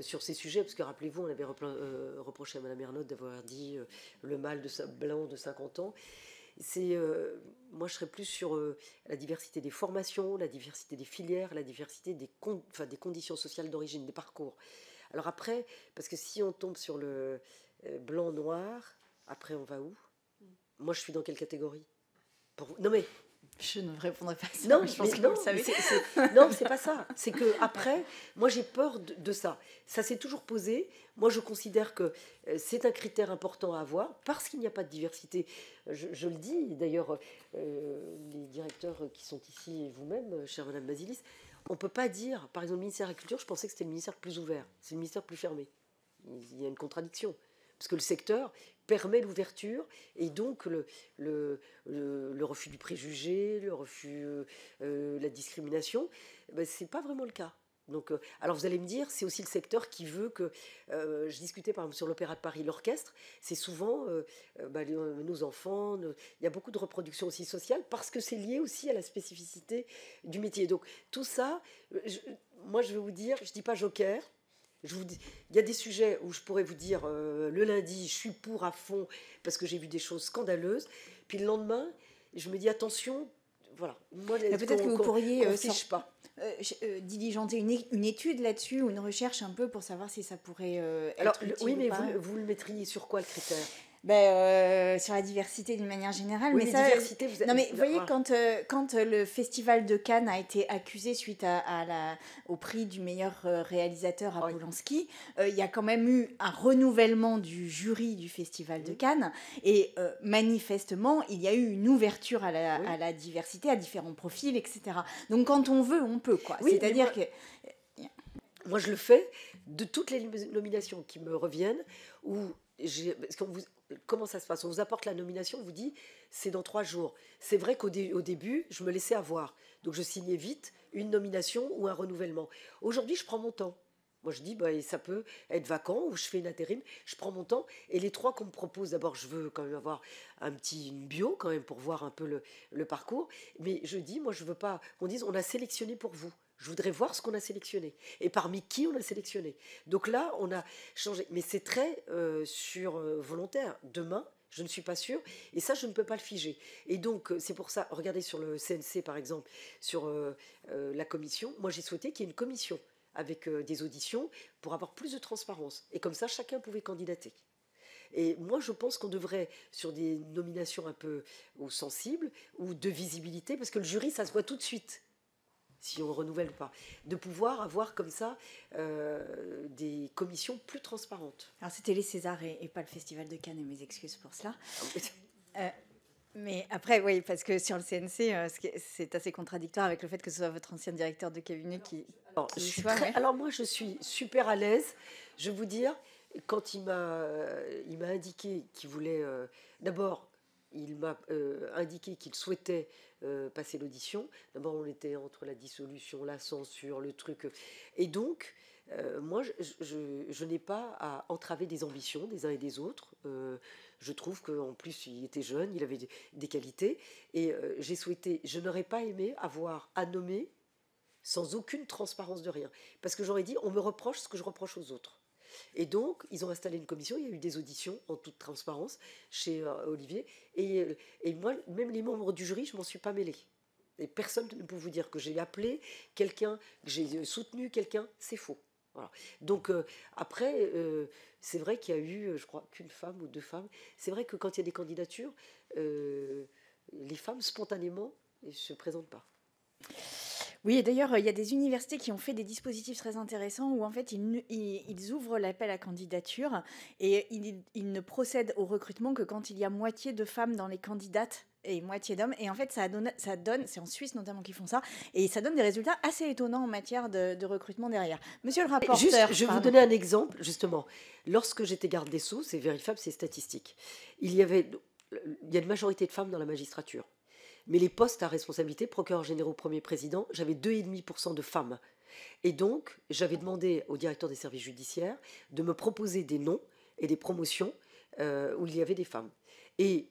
sur ces sujets, parce que rappelez-vous, on avait reproché à Mme Ernotte d'avoir dit le mâle blanc de 50 ans. Moi, je serais plus sur la diversité des formations, la diversité des filières, la diversité des conditions sociales d'origine, des parcours. Alors après, parce que si on tombe sur le blanc-noir, après on va où ? Moi, je suis dans quelle catégorie ? Non mais... Je ne répondrai pas à ça. Non, je pense mais que non, vous le savez. Non, c'est pas ça. C'est que après, moi j'ai peur de ça. Ça s'est toujours posé. Moi, je considère que c'est un critère important à avoir parce qu'il n'y a pas de diversité. Je le dis. D'ailleurs, les directeurs qui sont ici et vous-même, chère Madame Basilis, on peut pas dire. Par exemple, le ministère de la Culture, je pensais que c'était le ministère plus ouvert. C'est le ministère plus fermé. Il y a une contradiction. Parce que le secteur permet l'ouverture et donc le refus du préjugé, le refus la discrimination, ben, ce n'est pas vraiment le cas. Donc, alors vous allez me dire, c'est aussi le secteur qui veut que... je discutais par exemple sur l'Opéra de Paris, l'orchestre, c'est souvent nos enfants, il y a beaucoup de reproduction aussi sociale parce que c'est lié aussi à la spécificité du métier. Donc tout ça, moi je vais vous dire, je ne dis pas joker. Il y a des sujets où je pourrais vous dire le lundi, je suis pour à fond parce que j'ai vu des choses scandaleuses. Puis le lendemain, Et je me dis, attention, voilà. Moi, peut-être que vous pourriez pas. diligenter une étude là-dessus ou une recherche un peu pour savoir si ça pourrait Alors, être utile oui, mais ou pas. vous le mettriez sur quoi, le critère? Sur la diversité d'une manière générale. Oui, mais ça, diversité, non, mais vous voyez, voilà. quand le Festival de Cannes a été accusé suite au prix du meilleur réalisateur à Polanski, il y a quand même eu un renouvellement du jury du Festival de Cannes. Et manifestement, il y a eu une ouverture à la diversité, à différents profils, etc. Donc quand on veut, on peut, quoi. Oui, c'est-à-dire que... Moi, je le fais de toutes les nominations qui me reviennent, comment ça se passe? On vous apporte la nomination, on vous dit c'est dans 3 jours. C'est vrai qu'au début, je me laissais avoir. Donc je signais vite une nomination ou un renouvellement. Aujourd'hui, je prends mon temps. Moi, je dis, ça peut être vacant ou je fais une intérim. Je prends mon temps. Et les 3 qu'on me propose, d'abord, je veux quand même avoir une bio quand même pour voir un peu le parcours. Mais je dis, moi, je veux pas qu'on dise, on a sélectionné pour vous. Je voudrais voir ce qu'on a sélectionné. Et parmi qui on a sélectionné. Donc là, on a changé. Mais c'est très volontaire. Demain, je ne suis pas sûre. Et ça, je ne peux pas le figer. Et donc, c'est pour ça, regardez sur le CNC, par exemple, sur la commission. Moi, j'ai souhaité qu'il y ait une commission avec des auditions pour avoir plus de transparence. Et comme ça, chacun pouvait candidater. Et moi, je pense qu'on devrait, sur des nominations un peu sensibles ou de visibilité, parce que le jury, ça se voit tout de suite, si on ne renouvelle pas, de pouvoir avoir comme ça des commissions plus transparentes. Alors, c'était les Césars et pas le Festival de Cannes, et mes excuses pour cela. Mais après, oui, parce que sur le CNC, c'est assez contradictoire avec le fait que ce soit votre ancien directeur de cabinet qui Alors moi, je suis super à l'aise. Je vais vous dire, quand il m'a indiqué qu'il voulait... D'abord, il m'a indiqué qu'il souhaitait passer l'audition. D'abord, on était entre la dissolution, la censure, le truc. Et donc, moi, je n'ai pas à entraver des ambitions des uns et des autres. Je trouve qu'en plus, il était jeune, il avait des qualités. Et j'ai souhaité, je n'aurais pas aimé avoir à nommer sans aucune transparence de rien. Parce que j'aurais dit, on me reproche ce que je reproche aux autres. Et donc, ils ont installé une commission, il y a eu des auditions en toute transparence chez Olivier. Et moi, même les membres du jury, je ne m'en suis pas mêlée. Et personne ne peut vous dire que j'ai appelé quelqu'un, que j'ai soutenu quelqu'un, c'est faux. Voilà. Donc après, c'est vrai qu'il y a eu, je crois, qu'une femme ou 2 femmes. C'est vrai que quand il y a des candidatures, les femmes, spontanément, ne se présentent pas. Oui, et d'ailleurs, il y a des universités qui ont fait des dispositifs très intéressants où en fait, ils ouvrent l'appel à candidature et ils ne procèdent au recrutement que quand il y a moitié de femmes dans les candidates et moitié d'hommes. Et en fait, ça donne, c'est en Suisse notamment qu'ils font ça, et ça donne des résultats assez étonnants en matière de recrutement derrière. Monsieur le rapporteur... Je vais vous donner un exemple, justement. Lorsque j'étais garde des Sceaux, c'est vérifiable, c'est statistique. Il y a une majorité de femmes dans la magistrature. Mais les postes à responsabilité, procureur général, premier président, j'avais 2,5% de femmes. Et donc, j'avais demandé au directeur des services judiciaires de me proposer des noms et des promotions où il y avait des femmes. Et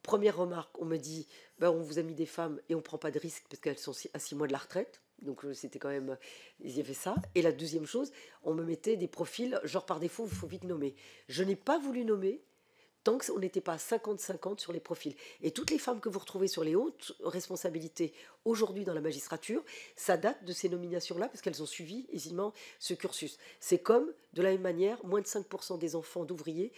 première remarque, on me dit, on vous a mis des femmes et on ne prend pas de risque parce qu'elles sont à 6 mois de la retraite. Donc c'était quand même, il y avait ça. Et la deuxième chose, on me mettait des profils, genre par défaut, il faut vite nommer. Je n'ai pas voulu nommer tant qu'on n'était pas à 50-50 sur les profils. Et toutes les femmes que vous retrouvez sur les hautes responsabilités aujourd'hui dans la magistrature, ça date de ces nominations-là parce qu'elles ont suivi aisément ce cursus. C'est comme, de la même manière, moins de 5% des enfants d'ouvriers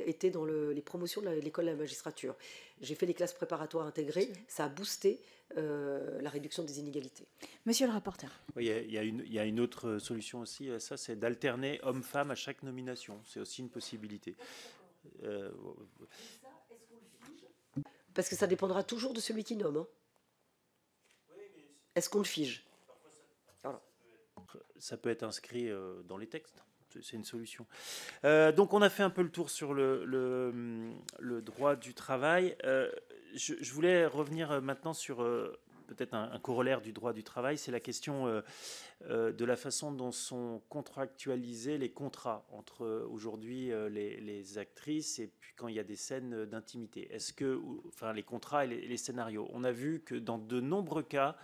étaient dans les promotions de l'école de la magistrature. J'ai fait les classes préparatoires intégrées, ça a boosté la réduction des inégalités. Monsieur le rapporteur. Oui, il y a une autre solution aussi, ça c'est d'alterner homme-femme à chaque nomination. C'est aussi une possibilité. Parce que ça dépendra toujours de celui qui nomme. Hein. Est-ce qu'on le fige? Voilà. Ça peut être inscrit dans les textes. C'est une solution. Donc on a fait un peu le tour sur le droit du travail. Je voulais revenir maintenant sur peut-être un corollaire du droit du travail, c'est la question de la façon dont sont contractualisés les contrats entre aujourd'hui les actrices et puis quand il y a des scènes d'intimité. Est-ce que, enfin, les contrats et les scénarios, on a vu que dans de nombreux cas,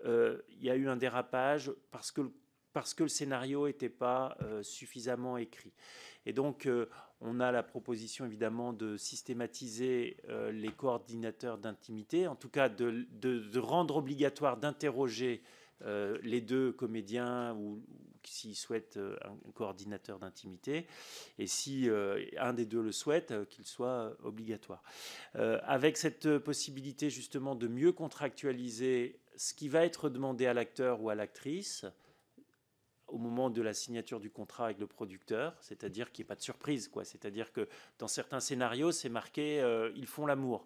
il y a eu un dérapage parce que parce que le scénario n'était pas suffisamment écrit. Et donc, on a la proposition, évidemment, de systématiser les coordinateurs d'intimité, en tout cas de rendre obligatoire d'interroger les deux comédiens ou s'ils souhaitent un coordinateur d'intimité, et si un des deux le souhaite, qu'il soit obligatoire. Avec cette possibilité justement de mieux contractualiser ce qui va être demandé à l'acteur ou à l'actrice au moment de la signature du contrat avec le producteur, c'est-à-dire qu'il n'y ait pas de surprise, quoi. C'est-à-dire que dans certains scénarios, c'est marqué ils font l'amour.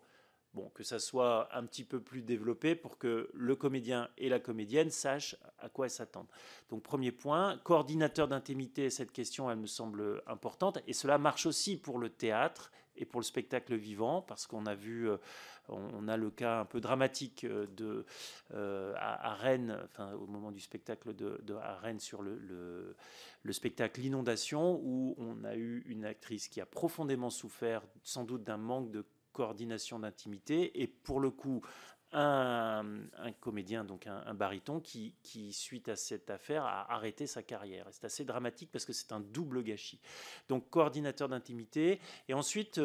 Bon, que ça soit un petit peu plus développé pour que le comédien et la comédienne sachent à quoi s'attendre. Donc, premier point, coordinateur d'intimité, cette question, elle me semble importante. Et cela marche aussi pour le théâtre et pour le spectacle vivant, parce qu'on a vu, on a le cas un peu dramatique à Rennes, enfin, au moment du spectacle à Rennes sur le spectacle L'Inondation, où on a eu une actrice qui a profondément souffert, sans doute d'un manque de coordination d'intimité, et pour le coup un comédien, donc un baryton qui, suite à cette affaire, a arrêté sa carrière. C'est assez dramatique parce que c'est un double gâchis. Donc coordinateur d'intimité, et ensuite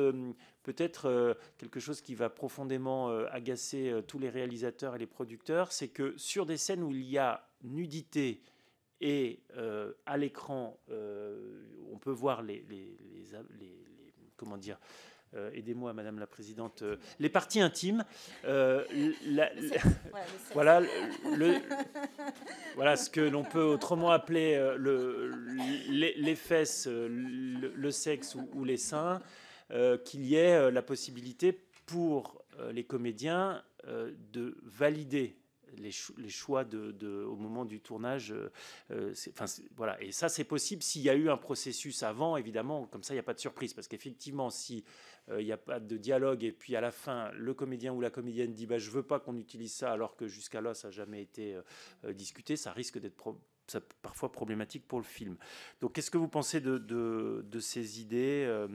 peut-être quelque chose qui va profondément agacer tous les réalisateurs et les producteurs, c'est que sur des scènes où il y a nudité et à l'écran on peut voir les comment dire, aidez-moi, Madame la Présidente, les parties intimes. Voilà, voilà ce que l'on peut autrement appeler les fesses, le sexe ou les seins, qu'il y ait la possibilité pour les comédiens de valider les choix au moment du tournage. Voilà. Et ça, c'est possible s'il y a eu un processus avant, évidemment, comme ça, il n'y a pas de surprise. Parce qu'effectivement, si il n'y a pas de dialogue et puis à la fin, le comédien ou la comédienne dit je ne veux pas qu'on utilise ça, alors que jusqu'à là, ça n'a jamais été discuté, ça risque d'être parfois problématique pour le film. Donc, qu'est-ce que vous pensez de ces idées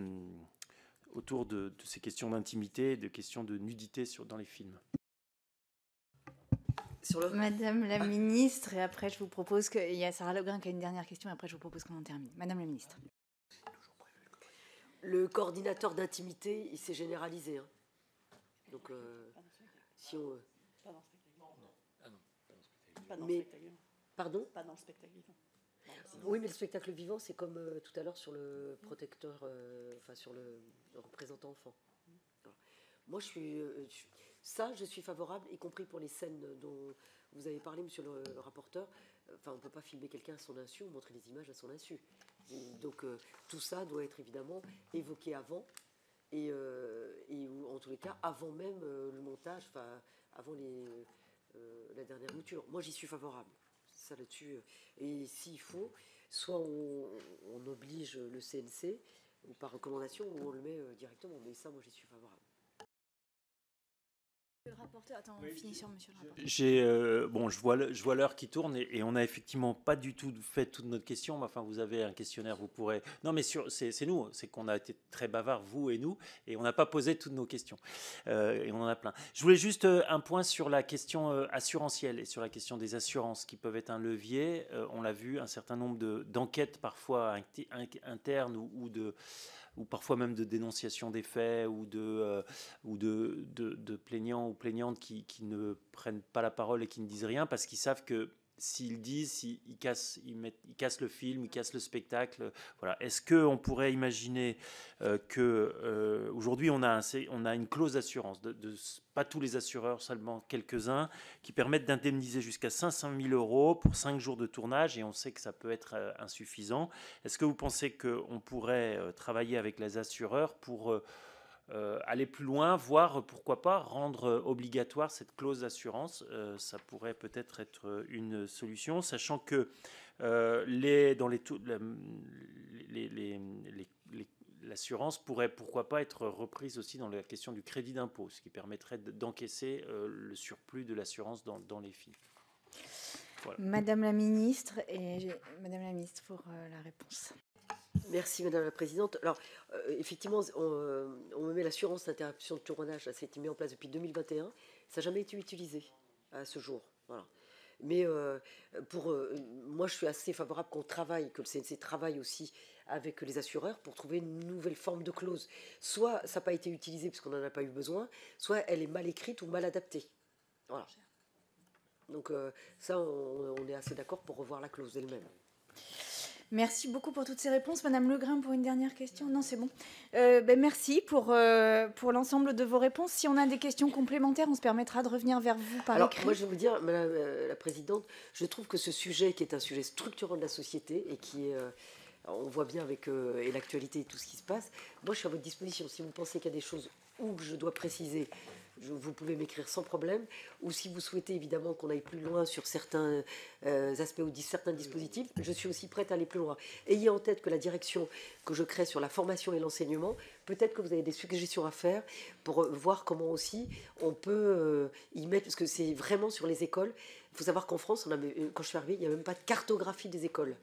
autour de ces questions d'intimité, de questions de nudité dans les films ? Madame la ministre, et après je vous propose qu'il y a Sarah Legrun qui a une dernière question, et après je vous propose qu'on en termine. Madame la ministre. Le coordinateur d'intimité, il s'est généralisé. Hein. Donc, si on... Pas dans le spectacle vivant. Ah non, pas dans le spectacle vivant. Pas dans le spectacle vivant. Pardon ? Pas dans le spectacle vivant. Oui, mais le spectacle vivant, c'est comme tout à l'heure sur le protecteur, enfin sur le représentant enfant. Alors, moi, je suis favorable, y compris pour les scènes dont vous avez parlé, monsieur le rapporteur. Enfin, on ne peut pas filmer quelqu'un à son insu ou montrer des images à son insu. Donc, tout ça doit être évidemment évoqué avant, et en tous les cas, avant même le montage, enfin, avant la dernière mouture. Moi, j'y suis favorable. Ça là-dessus. Et s'il faut, soit on oblige le CNC, ou par recommandation, ou on le met directement. Mais ça, moi, j'y suis favorable. Le rapporteur, attends, on finit sur monsieur le rapporteur. Je vois l'heure qui tourne et on n'a effectivement pas du tout fait toutes notre questions. Enfin, vous avez un questionnaire, vous pourrez... Non, mais c'est nous, c'est qu'on a été très bavards, vous et nous, et on n'a pas posé toutes nos questions. Et on en a plein. Je voulais juste un point sur la question assurantielle et sur la question des assurances qui peuvent être un levier. On l'a vu, un certain nombre d'enquêtes parfois internes ou parfois même de dénonciation des faits ou de plaignants ou plaignantes qui ne prennent pas la parole et qui ne disent rien parce qu'ils savent que s'ils disent, ils cassent le film, ils cassent le spectacle. Voilà. Est-ce qu'on pourrait imaginer qu'aujourd'hui on a une clause d'assurance, pas tous les assureurs, seulement quelques-uns, qui permettent d'indemniser jusqu'à 500 000 € pour 5 jours de tournage, et on sait que ça peut être insuffisant. Est-ce que vous pensez qu'on pourrait travailler avec les assureurs pour aller plus loin, voire pourquoi pas rendre obligatoire cette clause d'assurance? Ça pourrait peut-être être une solution, sachant que l'assurance pourrait pourquoi pas être reprise aussi dans la question du crédit d'impôt, ce qui permettrait d'encaisser le surplus de l'assurance dans les films. Voilà. Madame la ministre pour la réponse. Merci Madame la Présidente. Alors, effectivement, on me met l'assurance d'interruption de tournage, ça a été mis en place depuis 2021. Ça n'a jamais été utilisé à ce jour. Voilà. Mais moi, je suis assez favorable qu'on travaille, que le CNC travaille aussi avec les assureurs pour trouver une nouvelle forme de clause. Soit ça n'a pas été utilisé parce qu'on n'en a pas eu besoin, soit elle est mal écrite ou mal adaptée. Voilà. Donc ça, on est assez d'accord pour revoir la clause elle-même. Merci beaucoup pour toutes ces réponses. Madame Legrain, pour une dernière question. Non, c'est bon. Merci pour l'ensemble de vos réponses. Si on a des questions complémentaires, on se permettra de revenir vers vous par écrit. Moi, je vais vous dire, Madame la Présidente, je trouve que ce sujet, qui est un sujet structurant de la société et qui est... on voit bien avec et l'actualité et tout ce qui se passe. Moi, je suis à votre disposition. Si vous pensez qu'il y a des choses où je dois préciser, vous pouvez m'écrire sans problème. Ou si vous souhaitez évidemment qu'on aille plus loin sur certains aspects ou certains dispositifs, je suis aussi prête à aller plus loin. Ayez en tête que la direction que je crée sur la formation et l'enseignement, peut-être que vous avez des suggestions à faire pour voir comment aussi on peut y mettre, parce que c'est vraiment sur les écoles. Il faut savoir qu'en France, quand je suis arrivée, il n'y a même pas de cartographie des écoles.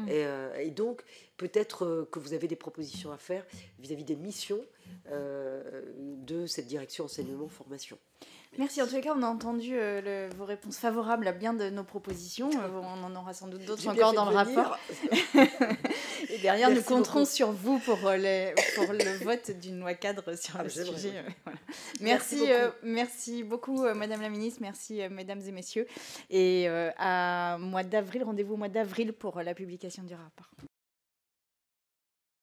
Et donc, peut-être que vous avez des propositions à faire vis-à-vis des missions de cette direction enseignement-formation. Merci. En tous les cas, on a entendu vos réponses favorables à bien de nos propositions. On en aura sans doute d'autres encore dans le rapport. Et derrière, nous compterons sur vous pour le vote d'une loi cadre sur le sujet. Voilà. Merci beaucoup, Madame la Ministre. Merci, Mesdames et Messieurs. Et à mois d'avril, rendez-vous au mois d'avril pour la publication du rapport.